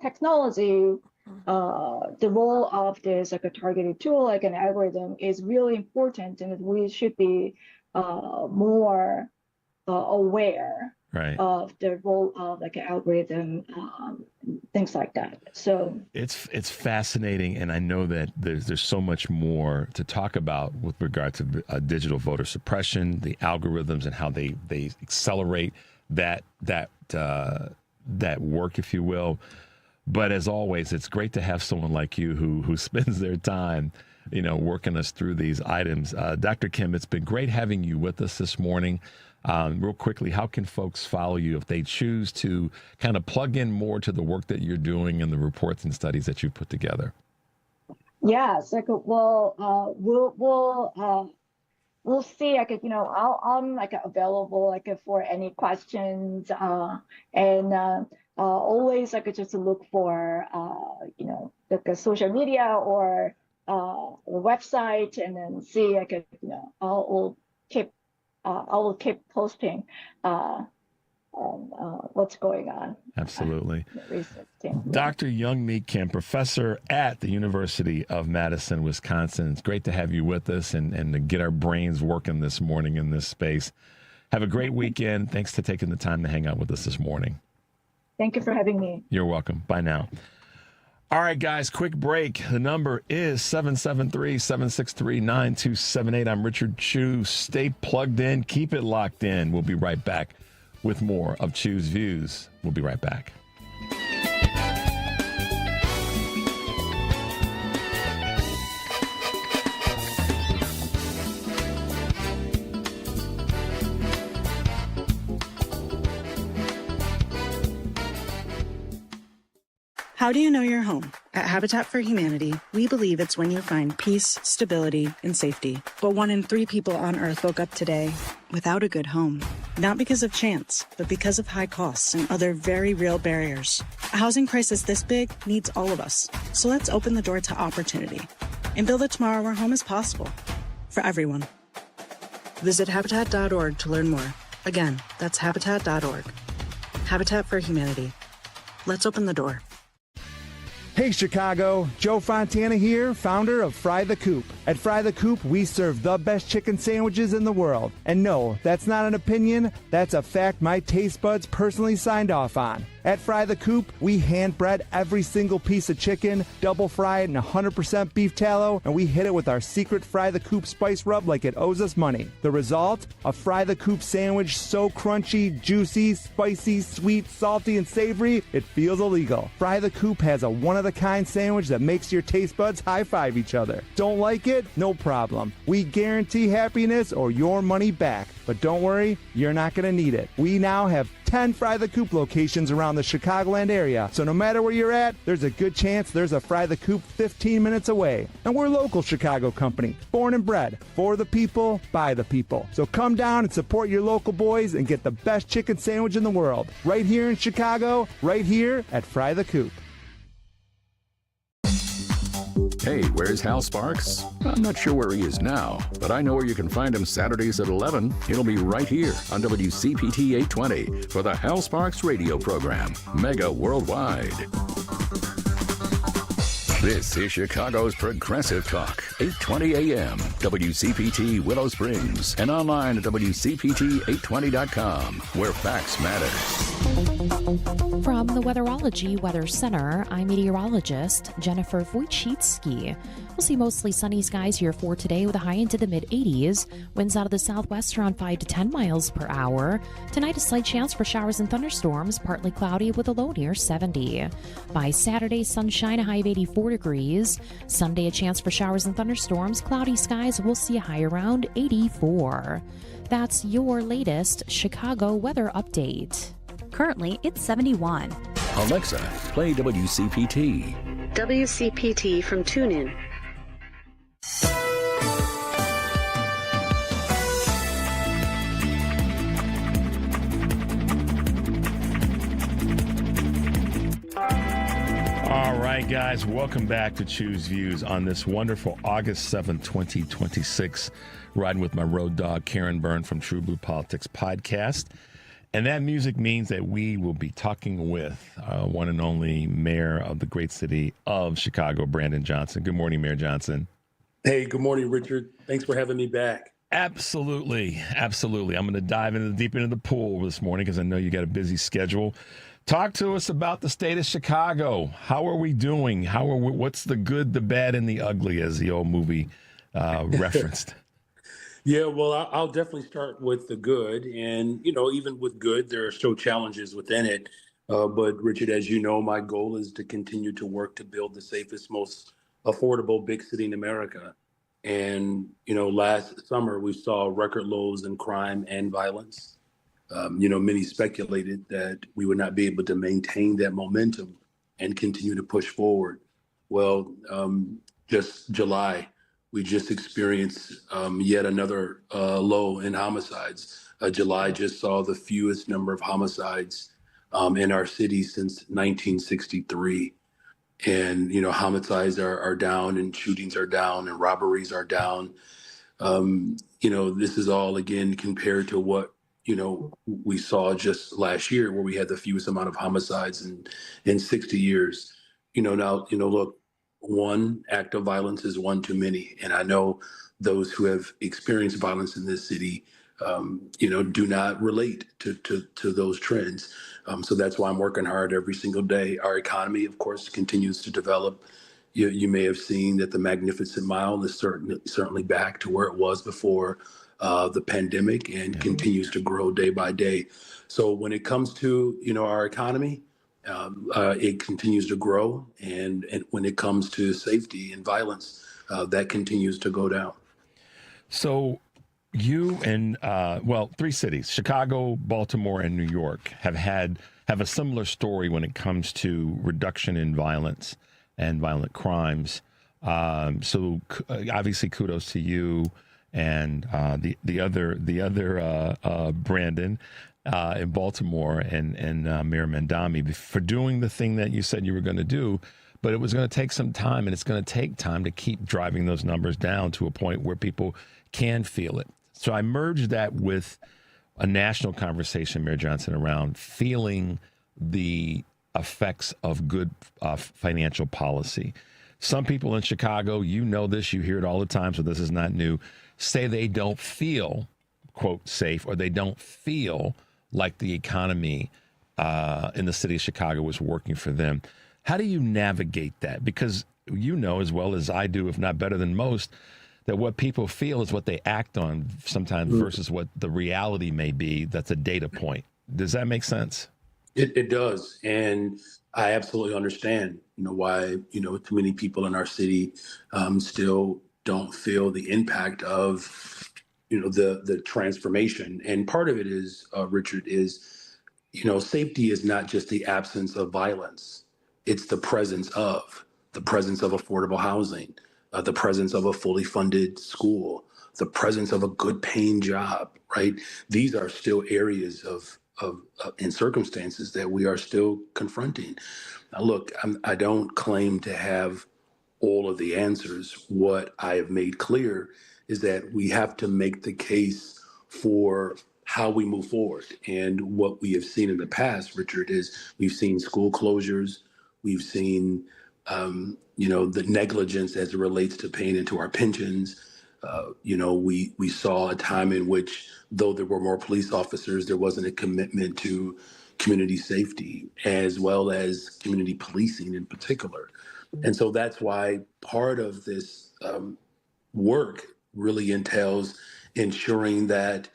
technology, the role of this a targeted tool an algorithm is really important, and we should be more aware of the role of algorithm, things like that. So it's fascinating, and I know that there's so much more to talk about with regard to digital voter suppression, the algorithms, and how they accelerate that work, if you will. But as always, it's great to have someone like you who spends their time, working us through these items. Dr. Kim, it's been great having you with us this morning. Real quickly, how can folks follow you if they choose to kind of plug in more to the work that you're doing and the reports and studies that you've put together? Yes, we'll see. I'm available for any questions, and always just look for social media or the website, and then see I will keep posting what's going on. Absolutely. Dr. Youngmi Kim, professor at the University of Madison, Wisconsin. It's great to have you with us and to get our brains working this morning in this space. Have a great weekend. Thanks for taking the time to hang out with us this morning. Thank you for having me. You're welcome. Bye now. All right, guys, quick break. The number is 773-763-9278. I'm Richard Chu. Stay plugged in. Keep it locked in. We'll be right back with more of Chu's Views. We'll be right back. How do you know you're home? At Habitat for Humanity, we believe it's when you find peace, stability, and safety. But 1 in 3 people on Earth woke up today without a good home. Not because of chance, but because of high costs and other very real barriers. A housing crisis this big needs all of us. So let's open the door to opportunity and build a tomorrow where home is possible for everyone. Visit Habitat.org to learn more. Again, that's Habitat.org. Habitat for Humanity. Let's open the door. Hey Chicago, Joe Fontana here, founder of Fry the Coop. At Fry the Coop, we serve the best chicken sandwiches in the world. And no, that's not an opinion, that's a fact my taste buds personally signed off on. At Fry the Coop, we hand bread every single piece of chicken, double fry it in 100% beef tallow, and we hit it with our secret Fry the Coop spice rub like it owes us money. The result? A Fry the Coop sandwich so crunchy, juicy, spicy, sweet, salty, and savory, it feels illegal. Fry the Coop has a one-of-a-kind sandwich that makes your taste buds high-five each other. Don't like it? No problem. We guarantee happiness or your money back. But don't worry, you're not going to need it. We now have 10 Fry the Coop locations around the Chicagoland area. So no matter where you're at, there's a good chance there's a Fry the Coop 15 minutes away. And we're a local Chicago company, born and bred, for the people, by the people. So come down and support your local boys and get the best chicken sandwich in the world. Right here in Chicago, right here at Fry the Coop. Hey, where's Hal Sparks? I'm not sure where he is now, but I know where you can find him Saturdays at 11. He'll be right here on WCPT 820 for the Hal Sparks radio program, Mega Worldwide. This is Chicago's Progressive Talk, 820 AM, WCPT Willow Springs, and online at WCPT820.com, where facts matter. From the Weatherology Weather Center, I'm meteorologist Jennifer Wojcicki. We'll see mostly sunny skies here for today with a high into the mid-80s. Winds out of the southwest around 5 to 10 miles per hour. Tonight, a slight chance for showers and thunderstorms, partly cloudy with a low near 70. By Saturday, sunshine, a high of 84 degrees. Sunday, a chance for showers and thunderstorms, cloudy skies. We'll see a high around 84. That's your latest Chicago weather update. Currently, it's 71. Alexa, play WCPT. WCPT from TuneIn. All right, guys, welcome back to Choose Views on this wonderful August 7th, 2026. Riding with my road dog, Karen Byrne from TruBlu Politics podcast. And that music means that we will be talking with one and only mayor of the great city of Chicago, Brandon Johnson. Good morning, Mayor Johnson. Hey, good morning, Richard. Thanks for having me back. Absolutely. Absolutely. I'm going to dive into the deep end of the pool this morning because I know you got a busy schedule. Talk to us about the state of Chicago. How are we doing? What's the good, the bad, and the ugly, as the old movie referenced? Yeah, well, I'll definitely start with the good. And, you know, even with good, there are still challenges within it. But, Richard, as you know, my goal is to continue to work to build the safest, most affordable big city in America. And, you know, last summer we saw record lows in crime and violence. You know, many speculated that we would not be able to maintain that momentum and continue to push forward. Well, just July, we just experienced yet another low in homicides. July just saw the fewest number of homicides in our city since 1963. And, you know, homicides are down and shootings are down and robberies are down. You know, this is all, again, compared to what, you know, we saw just last year where we had the fewest amount of homicides in 60 years. You know, now, you know, look, one act of violence is one too many. And I know those who have experienced violence in this city, you know, do not relate to those trends. So that's why I'm working hard every single day. Our economy, of course, continues to develop. You may have seen that the Magnificent Mile is certainly back to where it was before the pandemic and continues to grow day by day. So when it comes to, you know, our economy, it continues to grow. And when it comes to safety and violence, that continues to go down. So You and, three cities, Chicago, Baltimore, and New York, have a similar story when it comes to reduction in violence and violent crimes. So obviously, kudos to you and the other Brandon in Baltimore and Mayor Mandami for doing the thing that you said you were going to do. But it was going to take some time, and it's going to take time to keep driving those numbers down to a point where people can feel it. So I merged that with a national conversation, Mayor Johnson, around feeling the effects of good financial policy. Some people in Chicago, you know this, you hear it all the time, so this is not new, say they don't feel, quote, safe, or they don't feel like the economy in the city of Chicago is working for them. How do you navigate that? Because you know as well as I do, if not better than most, that what people feel is what they act on sometimes versus what the reality may be. That's a data point. Does that make sense? It does. And I absolutely understand, why, too many people in our city still don't feel the impact of, the transformation. And part of it is, Richard, is, safety is not just the absence of violence. It's the presence of affordable housing, the presence of a fully funded school, the presence of a good paying job, right? These are still areas of in circumstances that we are still confronting. Now, look, I don't claim to have all of the answers. What I have made clear is that we have to make the case for how we move forward. And what we have seen in the past, Richard, is we've seen school closures. We've seen, the negligence as it relates to paying into our pensions. We saw a time in which, though there were more police officers, there wasn't a commitment to community safety as well as community policing in particular. And so that's why part of this work really entails ensuring that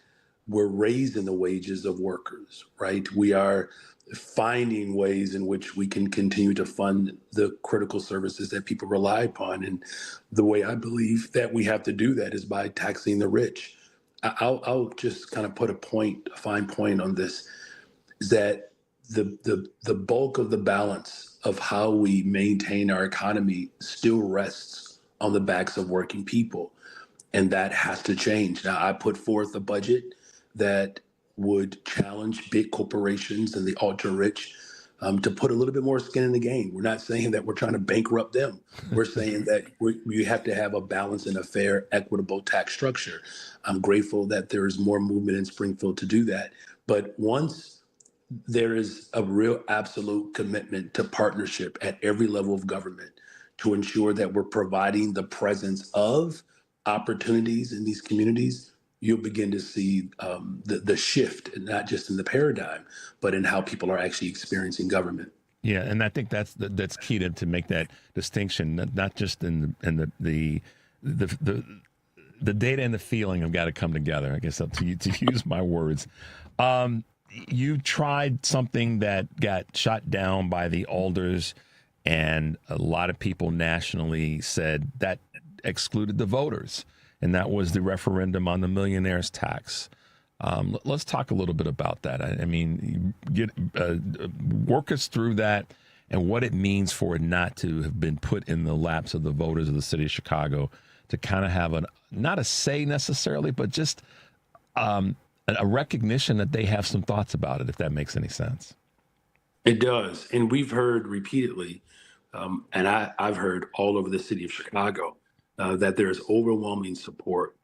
we're raising the wages of workers, right? We are finding ways in which we can continue to fund the critical services that people rely upon. And the way I believe that we have to do that is by taxing the rich. I'll just kind of put a fine point on this, is that the bulk of the balance of how we maintain our economy still rests on the backs of working people. And that has to change. Now, I put forth a budget that would challenge big corporations and the ultra rich to put a little bit more skin in the game. We're not saying that we're trying to bankrupt them. We're saying that we have to have a balanced and a fair, equitable tax structure. I'm grateful that there is more movement in Springfield to do that. But once there is a real absolute commitment to partnership at every level of government to ensure that we're providing the presence of opportunities in these communities, you'll begin to see the shift, not just in the paradigm, but in how people are actually experiencing government. Yeah, and I think that's key to make that distinction, not just in the data and the feeling have got to come together. I guess to use my words. You tried something that got shot down by the alders, and a lot of people nationally said that excluded the voters. And that was the referendum on the millionaire's tax. Let's talk a little bit about that. I mean, work us through that and what it means for it not to have been put in the laps of the voters of the city of Chicago to kind of have not a say necessarily, but just a recognition that they have some thoughts about it, if that makes any sense. It does. And we've heard repeatedly, and I've heard all over the city of Chicago, that there's overwhelming support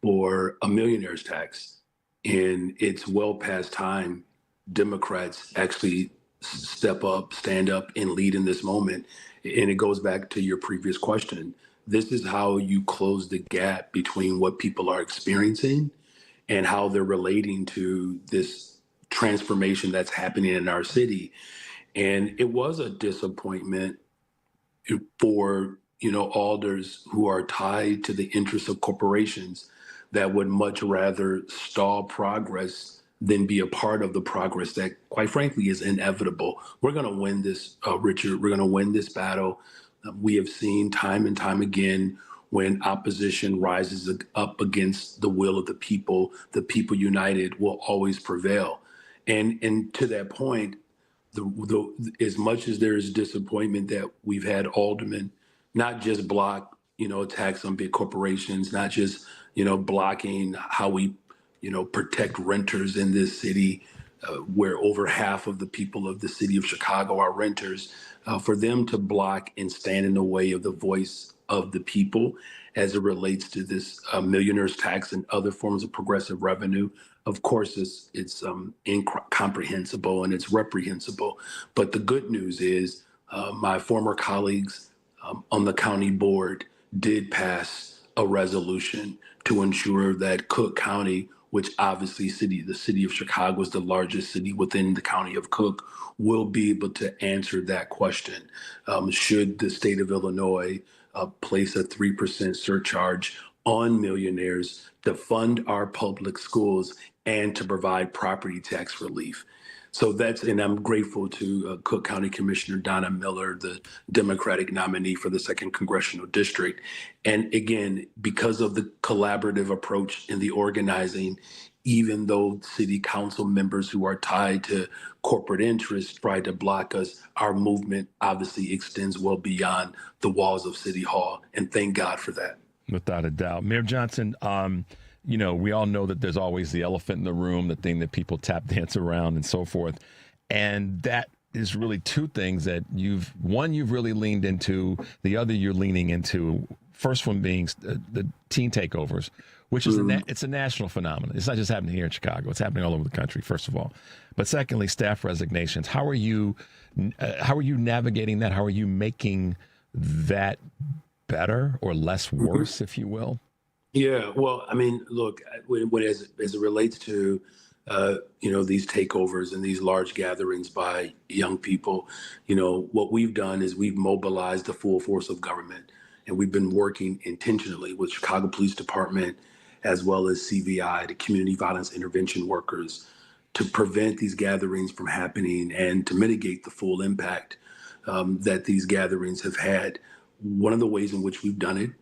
for a millionaire's tax. And it's well past time Democrats actually step up, stand up, and lead in this moment. And it goes back to your previous question. This is how you close the gap between what people are experiencing and how they're relating to this transformation that's happening in our city. And it was a disappointment for alders who are tied to the interests of corporations that would much rather stall progress than be a part of the progress that, quite frankly, is inevitable. We're going to win this, Richard. We're going to win this battle. We have seen time and time again when opposition rises up against the will of the people united will always prevail. And to that point, as much as there is disappointment that we've had aldermen not just block, attacks on big corporations, not just, blocking how we, protect renters in this city, where over half of the people of the city of Chicago are renters, for them to block and stand in the way of the voice of the people as it relates to this millionaire's tax and other forms of progressive revenue. Of course, it's incomprehensible and it's reprehensible. But the good news is my former colleagues on the county board did pass a resolution to ensure that Cook County, which obviously the city of Chicago is the largest city within the county of Cook, will be able to answer that question. Should the state of Illinois place a 3% surcharge on millionaires to fund our public schools and to provide property tax relief? So and I'm grateful to Cook County Commissioner Donna Miller, the Democratic nominee for the 2nd Congressional District. And again, because of the collaborative approach in the organizing, even though city council members who are tied to corporate interests try to block us, our movement obviously extends well beyond the walls of City Hall. And thank God for that. Without a doubt. Mayor Johnson, we all know that there's always the elephant in the room, the thing that people tap dance around and so forth. And that is really two things that you've really leaned into, the other you're leaning into. First one being the teen takeovers, which is it's a national phenomenon. It's not just happening here in Chicago. It's happening all over the country, first of all. But secondly, staff resignations. How are you navigating that? How are you making that better or less worse, if you will? Yeah, well, I mean, look, as it relates to, these takeovers and these large gatherings by young people, what we've done is we've mobilized the full force of government. And we've been working intentionally with Chicago Police Department, as well as CVI, the Community Violence Intervention Workers, to prevent these gatherings from happening and to mitigate the full impact that these gatherings have had. One of the ways in which we've done it,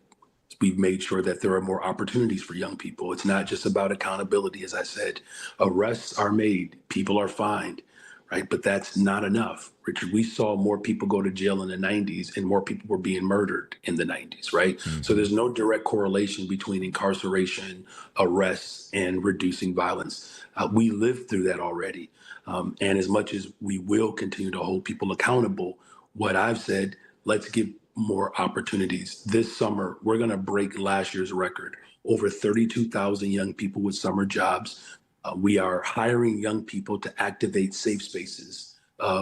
we've made sure that there are more opportunities for young people. It's not just about accountability. As I said, arrests are made, people are fined, right? But that's not enough. Richard, we saw more people go to jail in the 90s and more people were being murdered in the 90s, right? Mm-hmm. So there's no direct correlation between incarceration, arrests, and reducing violence. We lived through that already. And as much as we will continue to hold people accountable, what I've said, let's give more opportunities. This summer, we're going to break last year's record. Over 32,000 young people with summer jobs. We are hiring young people to activate safe spaces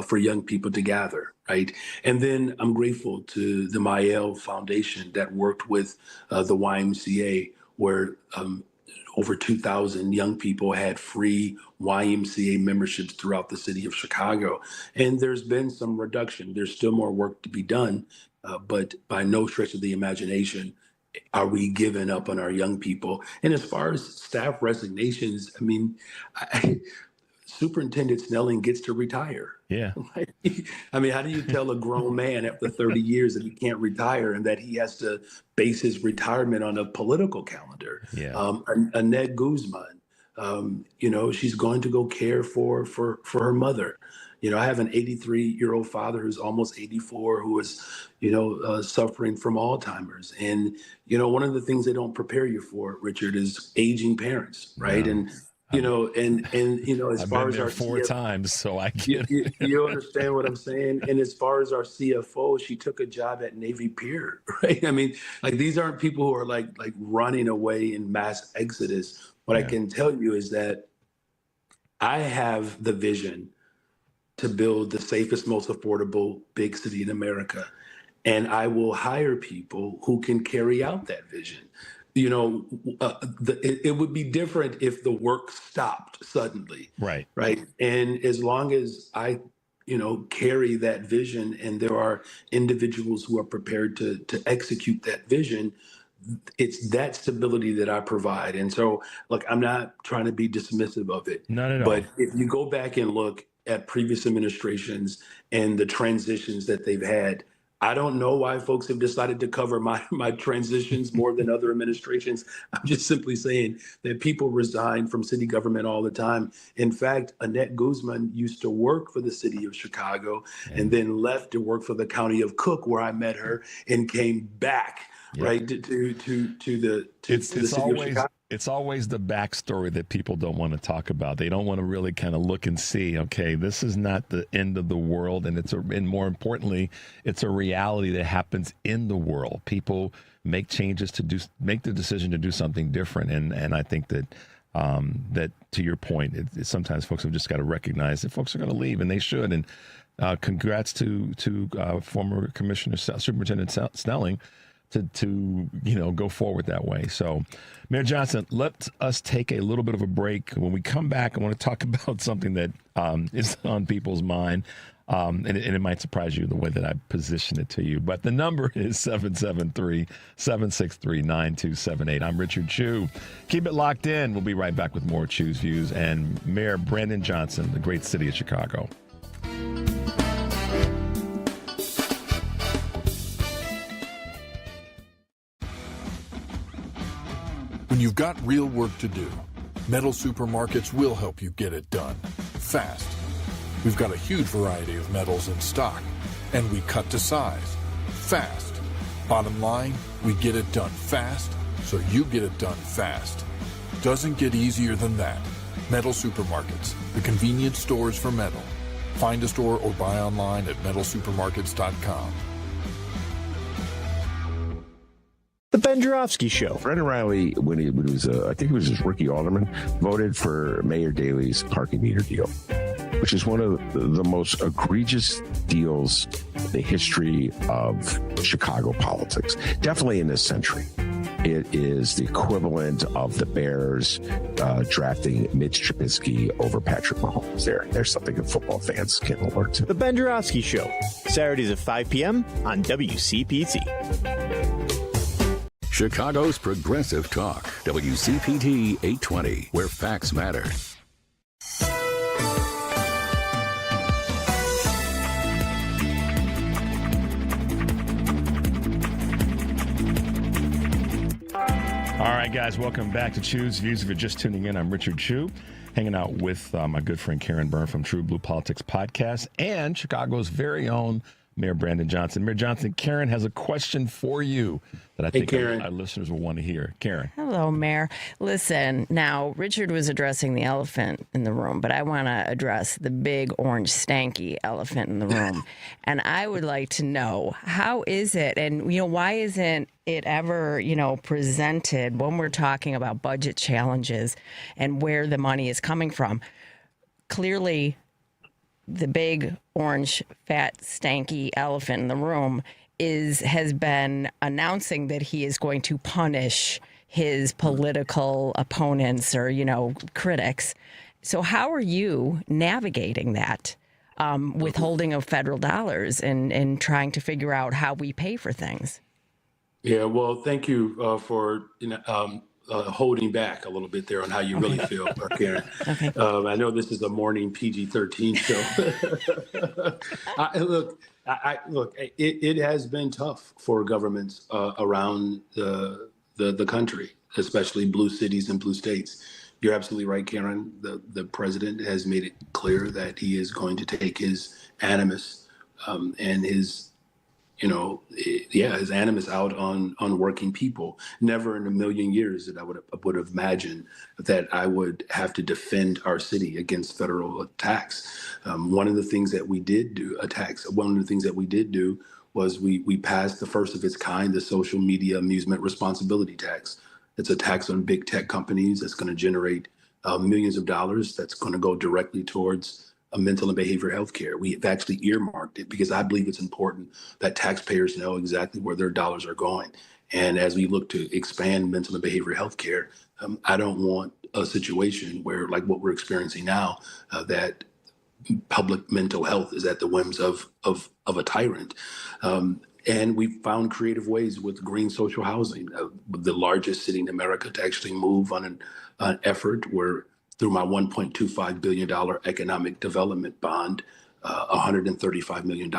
for young people to gather, right? And then I'm grateful to the Mael Foundation that worked with the YMCA, where over 2,000 young people had free YMCA memberships throughout the city of Chicago. And there's been some reduction. There's still more work to be done, but by no stretch of the imagination are we giving up on our young people. And as far as staff resignations, I mean, Superintendent Snelling gets to retire. Yeah. I mean, how do you tell a grown man after 30 years that he can't retire and that he has to base his retirement on a political calendar? Yeah. Annette Guzman, she's going to go care for her mother. I have an 83-year-old father who's almost 84 who is, suffering from Alzheimer's. And, one of the things they don't prepare you for, Richard, is aging parents, right? Yeah. And as I've far been as there our 4 times, so I get it. You understand what I'm saying? And as far as our CFO, she took a job at Navy Pier, right? I mean, like, these aren't people who are like running away in mass exodus. What I can tell you is that I have the vision to build the safest, most affordable big city in America. And I will hire people who can carry out that vision. It would be different if the work stopped suddenly. Right. Right. And as long as I, carry that vision and there are individuals who are prepared to execute that vision, it's that stability that I provide. And so, look, I'm not trying to be dismissive of it. Not at all. But if you go back and look at previous administrations and the transitions that they've had, I don't know why folks have decided to cover my transitions more than other administrations. I'm just simply saying that people resign from city government all the time. In fact, Annette Guzman used to work for the city of Chicago and then left to work for the county of Cook, where I met her, and came back right to the city of Chicago. It's always the backstory that people don't want to talk about. They don't want to really kind of look and see, okay, this is not the end of the world. And and more importantly, it's a reality that happens in the world. People make changes make the decision to do something different. And I think that, that to your point, sometimes folks have just got to recognize that folks are going to leave, and they should. And congrats to former Commissioner Superintendent Snelling to go forward that way. So, Mayor Johnson, let us take a little bit of a break. When we come back, I want to talk about something that is on people's mind, and it might surprise you the way that I position it to you. But the number is 773-763-9278. I'm Richard Chu. Keep it locked in. We'll be right back with more Chu's Views and Mayor Brandon Johnson, the great city of Chicago. When you've got real work to do, Metal Supermarkets will help you get it done fast. We've got a huge variety of metals in stock, and we cut to size fast. Bottom line, we get it done fast, so you get it done fast. Doesn't get easier than that. Metal Supermarkets, the convenience stores for metal. Find a store or buy online at metalsupermarkets.com. The Ben Joravsky Show. Fred O'Reilly, when he was, I think he was his rookie alderman, voted for Mayor Daley's parking meter deal, which is one of the most egregious deals in the history of Chicago politics, definitely in this century. It is the equivalent of the Bears drafting Mitch Trubisky over Patrick Mahomes. There's something that football fans can alert to. The Ben Joravsky Show, Saturdays at 5 p.m. on WCPT. Chicago's Progressive Talk, WCPT 820, where facts matter. All right, guys, welcome back to Chu's Views. If you're just tuning in, I'm Richard Chu, hanging out with my good friend Karen Byrne from TruBlu Politics podcast and Chicago's very own Mayor Brandon Johnson. Mayor Johnson, Karen has a question for you that I think our listeners will want to hear. Karen. Hello, Mayor. Listen, now, Richard was addressing the elephant in the room, but I want to address the big orange stanky elephant in the room. And I would like to know, how is it, and, why isn't it ever, presented when we're talking about budget challenges and where the money is coming from? Clearly, the big orange, fat, stanky elephant in the room has been announcing that he is going to punish his political opponents or, critics. So how are you navigating that withholding of federal dollars and trying to figure out how we pay for things? Yeah, well, thank you for holding back a little bit there on how you really feel, Karen. Okay. I know this is a morning PG-13 show. Look, it has been tough for governments around the country, especially blue cities and blue states. You're absolutely right, Karen. The president has made it clear that he is going to take his animus and his animus out on working people. Never in a million years that I would have imagined that I would have to defend our city against federal attacks. One of the things that we did do was we passed the first of its kind, the social media amusement responsibility tax. It's a tax on big tech companies that's going to generate millions of dollars that's going to go directly towards mental and behavioral health care. We've actually earmarked it because I believe it's important that taxpayers know exactly where their dollars are going. And as we look to expand mental and behavioral health care, I don't want a situation where, like what we're experiencing now, that public mental health is at the whims of a tyrant. And we've found creative ways with green social housing, the largest city in America to actually move on an effort where, through my $1.25 billion economic development bond, $135 million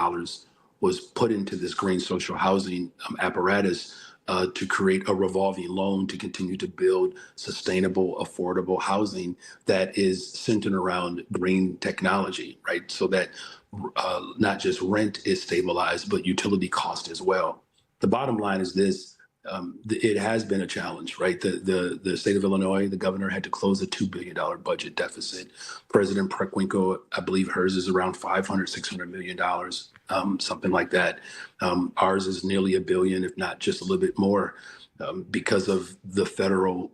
was put into this green social housing apparatus to create a revolving loan to continue to build sustainable, affordable housing that is centered around green technology, right? So that not just rent is stabilized, but utility cost as well. The bottom line is this. It has been a challenge, right? The state of Illinois, the governor had to close a $2 billion budget deficit. President Preckwinkle, I believe hers is around $600 million, something like that. Ours is nearly $1 billion, if not just a little bit more, because of the federal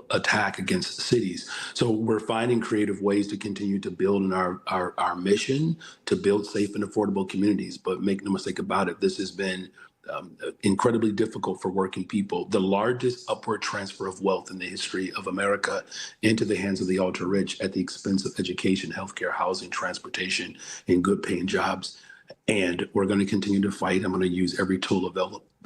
attack against the cities. So we're finding creative ways to continue to build in our mission to build safe and affordable communities. But make no mistake about it, this has been incredibly difficult for working people. The largest upward transfer of wealth in the history of America into the hands of the ultra rich at the expense of education, healthcare, housing, transportation, and good paying jobs. And we're going to continue to fight. I'm going to use every tool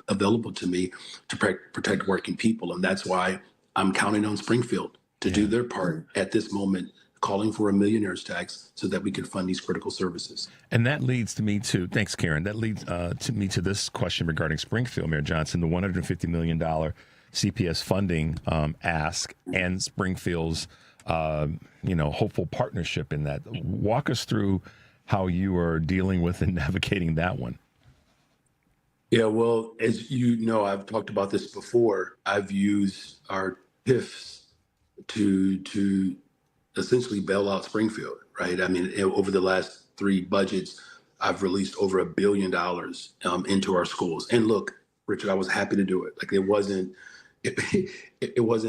available to me to protect working people. And that's why I'm counting on Springfield to do their part at this moment, calling for a millionaire's tax so that we can fund these critical services. And that leads to me to, thanks, Karen, that leads to me to this question regarding Springfield, Mayor Johnson, the $150 million CPS funding ask and Springfield's, hopeful partnership in that. Walk us through how you are dealing with and navigating that one. Yeah, well, as you know, I've talked about this before. I've used our PIFs to essentially bail out Springfield, right? I mean, over the last 3 budgets, I've released over $1 billion into our schools. And look, Richard, I was happy to do it. Like it wasn't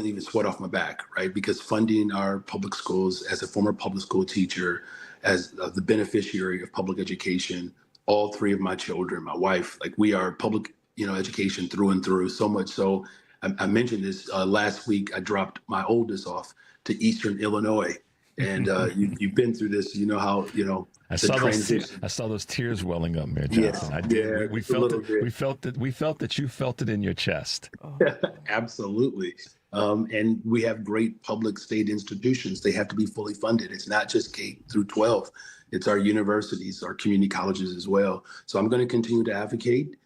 even sweat off my back, right? Because funding our public schools as a former public school teacher, as the beneficiary of public education, all 3 of my children, my wife, like we are public, education through and through. So much so, I mentioned this last week. I dropped my oldest off to Eastern Illinois, and you've been through this. You know how I saw those tears welling up, Mayor Johnson. Yes, I did. yeah, We felt it. We felt it. We felt that you felt it in your chest. Absolutely. And we have great public state institutions. They have to be fully funded. It's not just K through 12. It's our universities, our community colleges as well. So I'm going to continue to advocate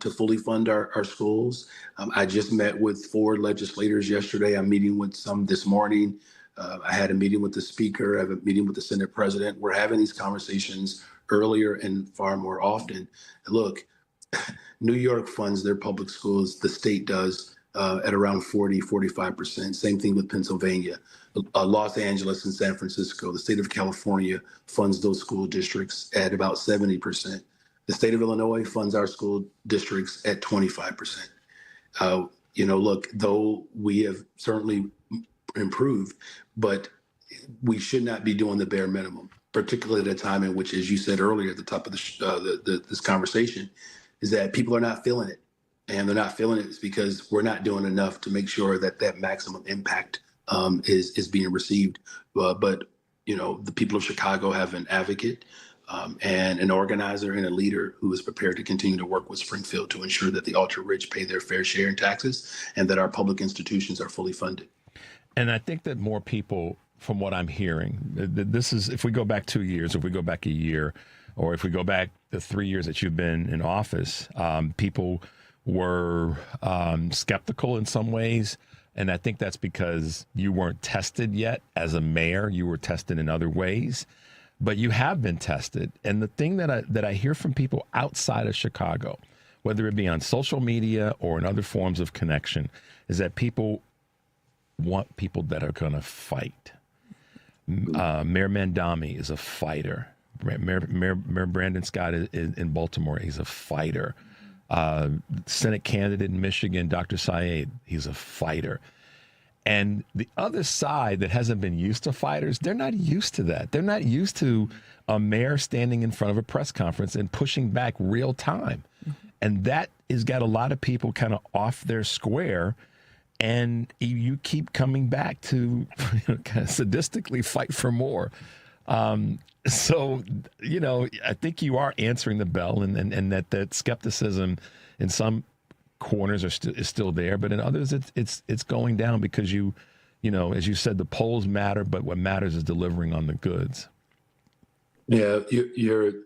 to fully fund our schools. I just met with 4 legislators yesterday. I'm meeting with some this morning. I had a meeting with the speaker. I have a meeting with the Senate president. We're having these conversations earlier and far more often. And look, New York funds their public schools. The state does at around 45%. Same thing with Pennsylvania. Los Angeles and San Francisco. The state of California funds those school districts at about 70%. The state of Illinois funds our school districts at 25%. Look, though we have certainly improved, but we should not be doing the bare minimum, particularly at a time in which, as you said earlier at the top of this conversation, is that people are not feeling it. And they're not feeling it because we're not doing enough to make sure that maximum impact is being received. But the people of Chicago have an advocate and an organizer and a leader who is prepared to continue to work with Springfield to ensure that the ultra-rich pay their fair share in taxes and that our public institutions are fully funded. And I think that more people, from what I'm hearing, this is, if we go back 2 years, if we go back a year, or if we go back the 3 years that you've been in office, people were skeptical in some ways. And I think that's because you weren't tested yet as a mayor. You were tested in other ways, but you have been tested. And the thing that I hear from people outside of Chicago, whether it be on social media or in other forms of connection, is that people want people that are going to fight. Mayor Mandami is a fighter. Mayor Brandon Scott in Baltimore, he's a fighter. Senate candidate in Michigan, Dr. Syed, he's a fighter. And the other side that hasn't been used to fighters, they're not used to that. They're not used to a mayor standing in front of a press conference and pushing back real time. And that has got a lot of people kind of off their square. And you keep coming back to kind of sadistically fight for more. So, I think you are answering the bell, and that skepticism in some corners is still there, but in others it's going down because as you said, the polls matter, but what matters is delivering on the goods. Yeah,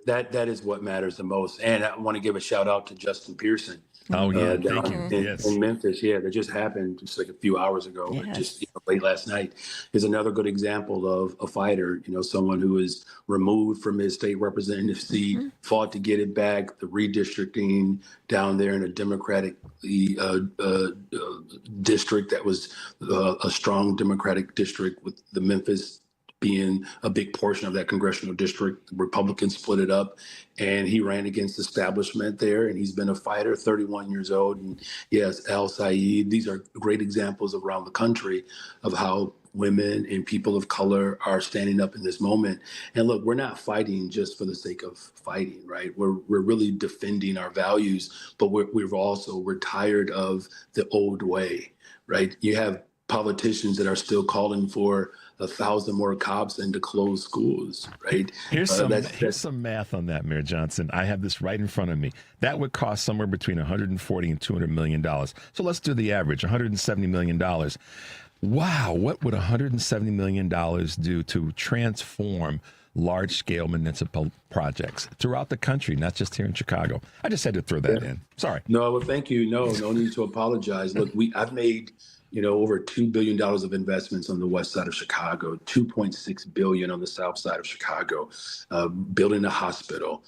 that is what matters the most. And I want to give a shout out to Justin Pearson. Oh yeah, thank down you. Yes. in Memphis. Yeah, that just happened just like a few hours ago, or Yes. just late last night. Is another good example of a fighter. Someone who is removed from his state representative seat, fought to get it back. The redistricting down there in a Democratic district that was a strong Democratic district, with the Memphis being a big portion of that congressional district. The Republicans split it up, and he ran against the establishment there, and he's been a fighter, 31 years old. And yes, Al Saeed, these are great examples around the country of how women and people of color are standing up in this moment. And look, we're not fighting just for the sake of fighting, right? We're really defending our values, but we're tired of the old way, right? You have politicians that are still calling for 1,000 more cops and to close schools, right? Here's some math on that, Mayor Johnson. I have this right in front of me. That would cost somewhere between $140 and $200 million. So let's do the average, $170 million. Wow, what would $170 million do to transform large-scale municipal projects throughout the country, not just here in Chicago? I just had to throw that in. Sorry. No, well, thank you. No need to apologize. Look, I've made over $2 billion of investments on the west side of Chicago, $2.6 billion on the south side of Chicago, building a hospital,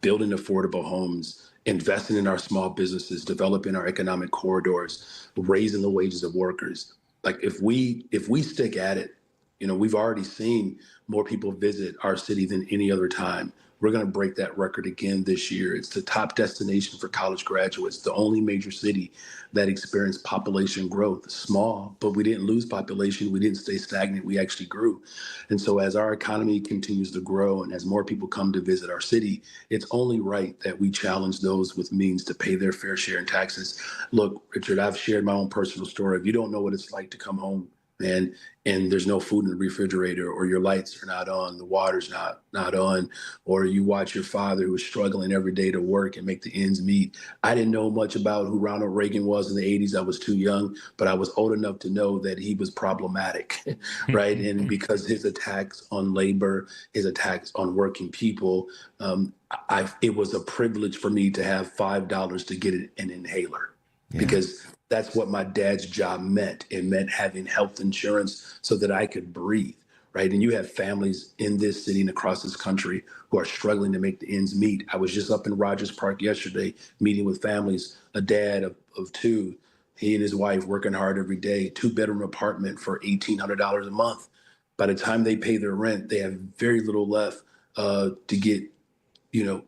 building affordable homes, investing in our small businesses, developing our economic corridors, raising the wages of workers. Like if we stick at it, we've already seen more people visit our city than any other time. We're going to break that record again this year. It's the top destination for college graduates, the only major city that experienced population growth. Small, but we didn't lose population. We didn't stay stagnant. We actually grew. And so as our economy continues to grow and as more people come to visit our city, it's only right that we challenge those with means to pay their fair share in taxes. Look, Richard, I've shared my own personal story. If you don't know what it's like to come home, man, and there's no food in the refrigerator, or your lights are not on, the water's not on, or you watch your father who was struggling every day to work and make the ends meet. I didn't know much about who Ronald Reagan was in the 80s. I was too young, but I was old enough to know that he was problematic, right? And because his attacks on labor, his attacks on working people, it was a privilege for me to have $5 to get an inhaler, because that's what my dad's job meant. It meant having health insurance so that I could breathe, right? And you have families in this city and across this country who are struggling to make the ends meet. I was just up in Rogers Park yesterday meeting with families, a dad of two, he and his wife working hard every day, 2-bedroom apartment for $1,800 a month. By the time they pay their rent, they have very little left to get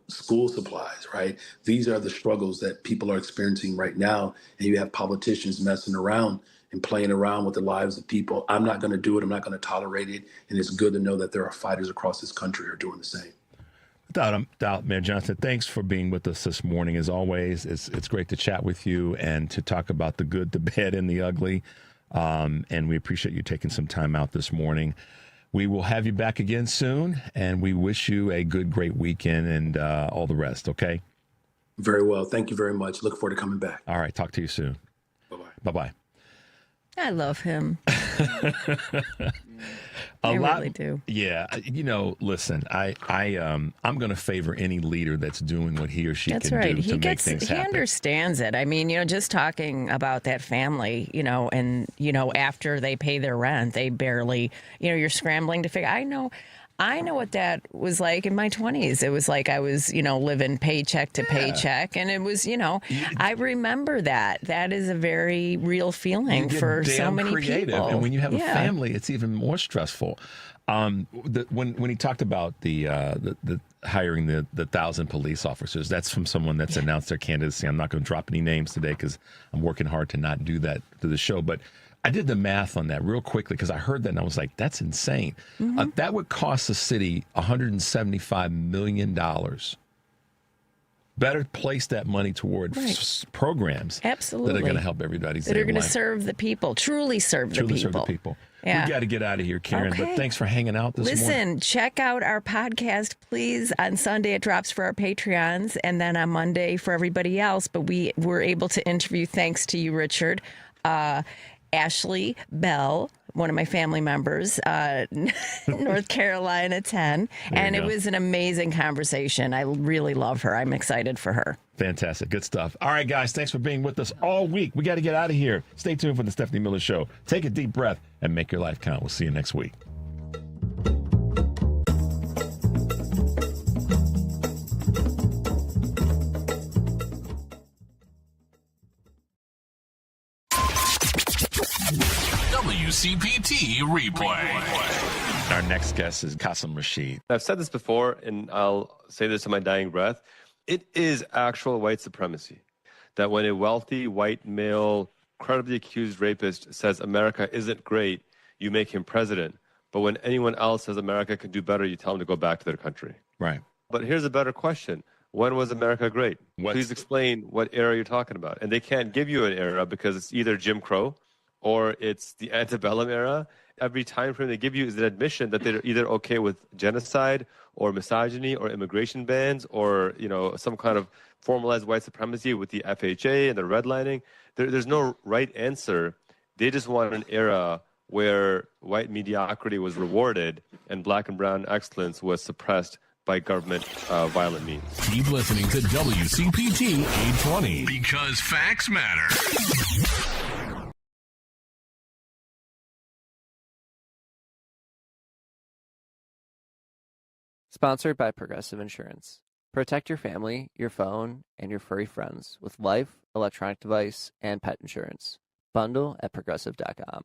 school supplies, right? These are the struggles that people are experiencing right now. And you have politicians messing around and playing around with the lives of people. I'm not going to do it. I'm not going to tolerate it. And it's good to know that there are fighters across this country who are doing the same. Without doubt, Mayor Johnson, thanks for being with us this morning. As always, it's great to chat with you and to talk about the good, the bad, and the ugly. And we appreciate you taking some time out this morning. We will have you back again soon, and we wish you a good, great weekend and all the rest, okay? Very well. Thank you very much. Look forward to coming back. All right. Talk to you soon. Bye-bye. Bye-bye. I love him. I really do. Yeah. Listen, I'm going to favor any leader that's doing what he or she That's can right. do to make things happen. He understands it. I mean, just talking about that family, and, after they pay their rent, they barely, you're scrambling to figure. I know what that was like in my 20s. It was like I was, living paycheck to paycheck. And it was, I remember that. That is a very real feeling for so many people. And when you have a family, it's even more stressful. When he talked about the hiring the 1,000 police officers, that's from someone that's announced their candidacy. I'm not going to drop any names today because I'm working hard to not do that to the show. But I did the math on that real quickly because I heard that and I was like, that's insane. Mm-hmm. That would cost the city $175 million. Better place that money toward programs that are going to help everybody's that are going to serve the people, truly serve the people. Yeah. We got to get out of here, Karen, but thanks for hanging out this morning. Listen, check out our podcast, please. On Sunday, it drops for our Patreons, and then on Monday for everybody else. But we were able to interview, thanks to you, Richard, Ashley Bell, one of my family members, North Carolina 10. And it was an amazing conversation. I really love her. I'm excited for her. Fantastic. Good stuff. All right, guys, thanks for being with us all week. We got to get out of here. Stay tuned for the Stephanie Miller Show. Take a deep breath and make your life count. We'll see you next week. WCPT replay. Our next guest is Qasim Rashid. I've said this before, and I'll say this in my dying breath. It is actual white supremacy that when a wealthy white male, credibly accused rapist says America isn't great, you make him president. But when anyone else says America can do better, you tell them to go back to their country. Right. But here's a better question. When was America great? Please explain what era you're talking about. And they can't give you an era because it's either Jim Crow or it's the antebellum era. Every time frame they give you is an admission that they're either okay with genocide or misogyny or immigration bans or, you know, some kind of formalized white supremacy with the FHA and the redlining. There's no right answer. They just want an era where white mediocrity was rewarded and black and brown excellence was suppressed by government violent means. Keep listening to WCPT 820 because facts matter. Sponsored by Progressive Insurance. Protect your family, your phone, and your furry friends with life, electronic device, and pet insurance. Bundle at progressive.com.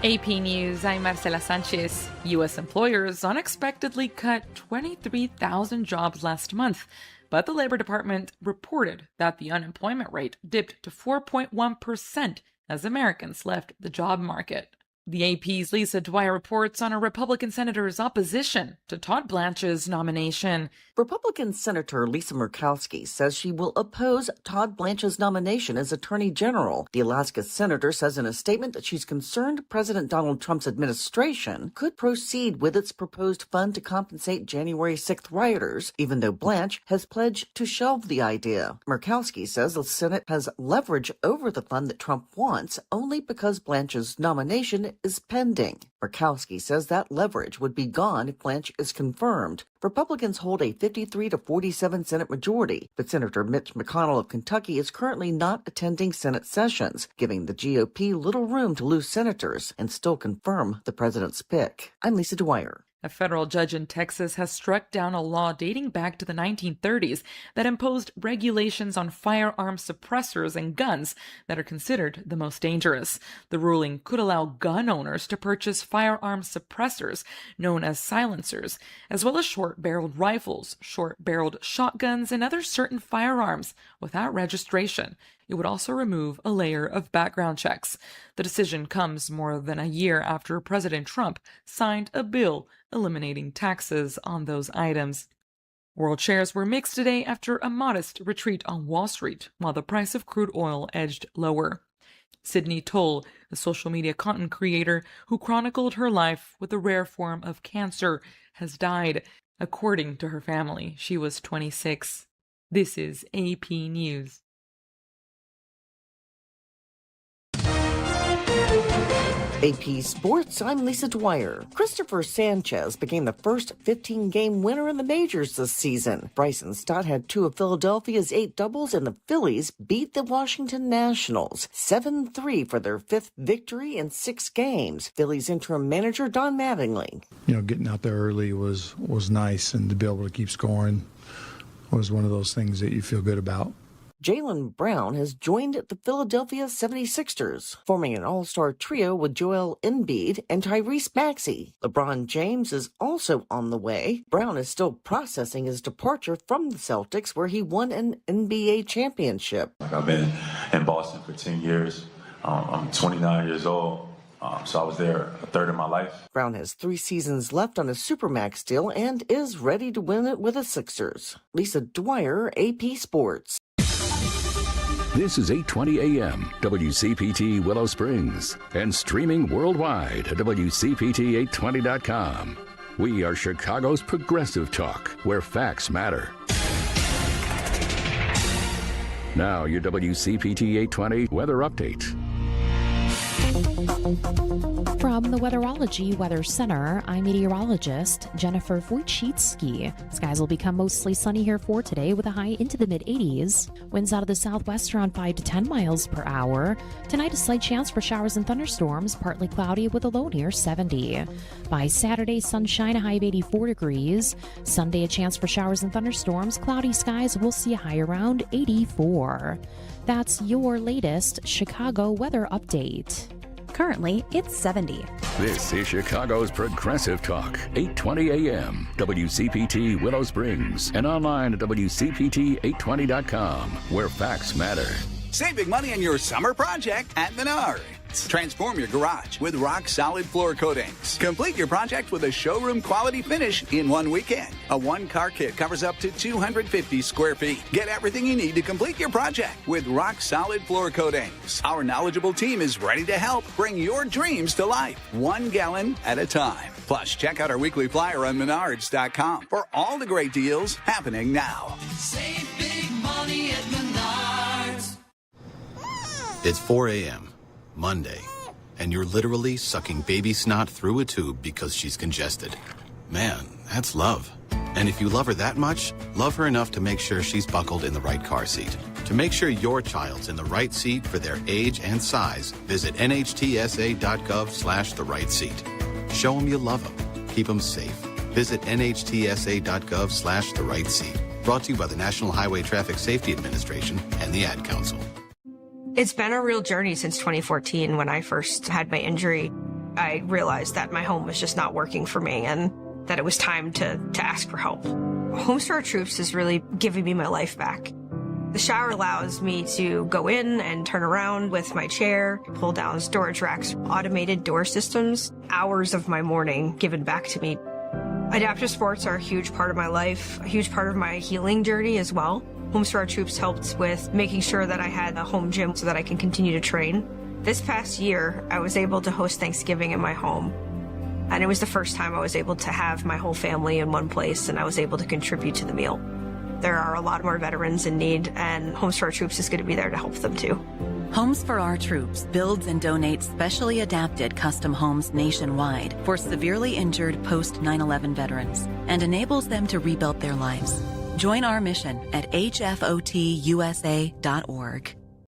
AP News, I'm Marcela Sanchez. U.S. employers unexpectedly cut 23,000 jobs last month, but the Labor Department reported that the unemployment rate dipped to 4.1% as Americans left the job market. The AP's Lisa Dwyer reports on a Republican senator's opposition to Todd Blanche's nomination. Republican Senator Lisa Murkowski says she will oppose Todd Blanche's nomination as Attorney General. The Alaska senator says in a statement that she's concerned President Donald Trump's administration could proceed with its proposed fund to compensate January 6th rioters, even though Blanche has pledged to shelve the idea. Murkowski says the Senate has leverage over the fund that Trump wants only because Blanche's nomination is pending. Murkowski says that leverage would be gone if Blanche is confirmed. Republicans hold a 53 to 47 Senate majority, but Senator Mitch McConnell of Kentucky is currently not attending Senate sessions, giving the GOP little room to lose senators and still confirm the president's pick. I'm Lisa Dwyer. A federal judge in Texas has struck down a law dating back to the 1930s that imposed regulations on firearm suppressors and guns that are considered the most dangerous. The ruling could allow gun owners to purchase firearm suppressors, known as silencers, as well as short-barreled rifles, short-barreled shotguns, and other certain firearms without registration. It would also remove a layer of background checks. The decision comes more than a year after President Trump signed a bill eliminating taxes on those items. World shares were mixed today after a modest retreat on Wall Street, while the price of crude oil edged lower. Sydney Toll, a social media content creator who chronicled her life with a rare form of cancer, has died. According to her family, she was 26. This is AP News. AP Sports, I'm Lisa Dwyer. Christopher Sanchez became the first 15-game winner in the majors this season. Bryson Stott had 2 of Philadelphia's 8 doubles, and the Phillies beat the Washington Nationals 7-3 for their 5th victory in 6 games. Phillies interim manager Don Mattingly. You know, getting out there early was nice, and to be able to keep scoring was one of those things that you feel good about. Jaylen Brown has joined the Philadelphia 76ers, forming an all-star trio with Joel Embiid and Tyrese Maxey. LeBron James is also on the way. Brown is still processing his departure from the Celtics, where he won an NBA championship. I've been in Boston for 10 years. I'm 29 years old, so I was there a third of my life. Brown has 3 seasons left on his Supermax deal and is ready to win it with the Sixers. Lisa Dwyer, AP Sports. This is 820 AM, WCPT Willow Springs, and streaming worldwide at WCPT820.com. We are Chicago's progressive talk, where facts matter. Now, your WCPT 820 weather update. From the Weatherology Weather Center, I'm meteorologist Jennifer Wojcicki. Skies will become mostly sunny here for today with a high into the mid-80s. Winds out of the southwest around 5 to 10 miles per hour. Tonight, a slight chance for showers and thunderstorms, partly cloudy with a low near 70. By Saturday, sunshine, a high of 84 degrees. Sunday, a chance for showers and thunderstorms, cloudy skies, we'll see a high around 84. That's your latest Chicago weather update. Currently, it's 70. This is Chicago's Progressive Talk, 820 AM, WCPT Willow Springs, and online at WCPT820.com, where facts matter. Save big money on your summer project at Menards. Transform your garage with rock-solid floor coatings. Complete your project with a showroom-quality finish in one weekend. A one-car kit covers up to 250 square feet. Get everything you need to complete your project with rock-solid floor coatings. Our knowledgeable team is ready to help bring your dreams to life, 1 gallon at a time. Plus, check out our weekly flyer on Menards.com for all the great deals happening now. Save big money at Menards. It's 4 a.m. Monday, and you're literally sucking baby snot through a tube because she's congested. Man, that's love. And if you love her that much, love her enough to make sure she's buckled in the right car seat. To make sure your child's in the right seat for their age and size, visit nhtsa.gov/the right seat. Show them you love them. Keep them safe. Visit nhtsa.gov/the right seat. Brought to you by the National Highway Traffic Safety Administration and the Ad Council. It's been a real journey since 2014 when I first had my injury. I realized that my home was just not working for me and that it was time to ask for help. Homes for Our Troops is really giving me my life back. The shower allows me to go in and turn around with my chair, pull down storage racks, automated door systems, hours of my morning given back to me. Adaptive sports are a huge part of my life, a huge part of my healing journey as well. Homes for Our Troops helped with making sure that I had a home gym so that I can continue to train. This past year, I was able to host Thanksgiving in my home. And it was the first time I was able to have my whole family in one place and I was able to contribute to the meal. There are a lot more veterans in need and Homes for Our Troops is going to be there to help them too. Homes for Our Troops builds and donates specially adapted custom homes nationwide for severely injured post-9/11 veterans and enables them to rebuild their lives. Join our mission at hfotusa.org.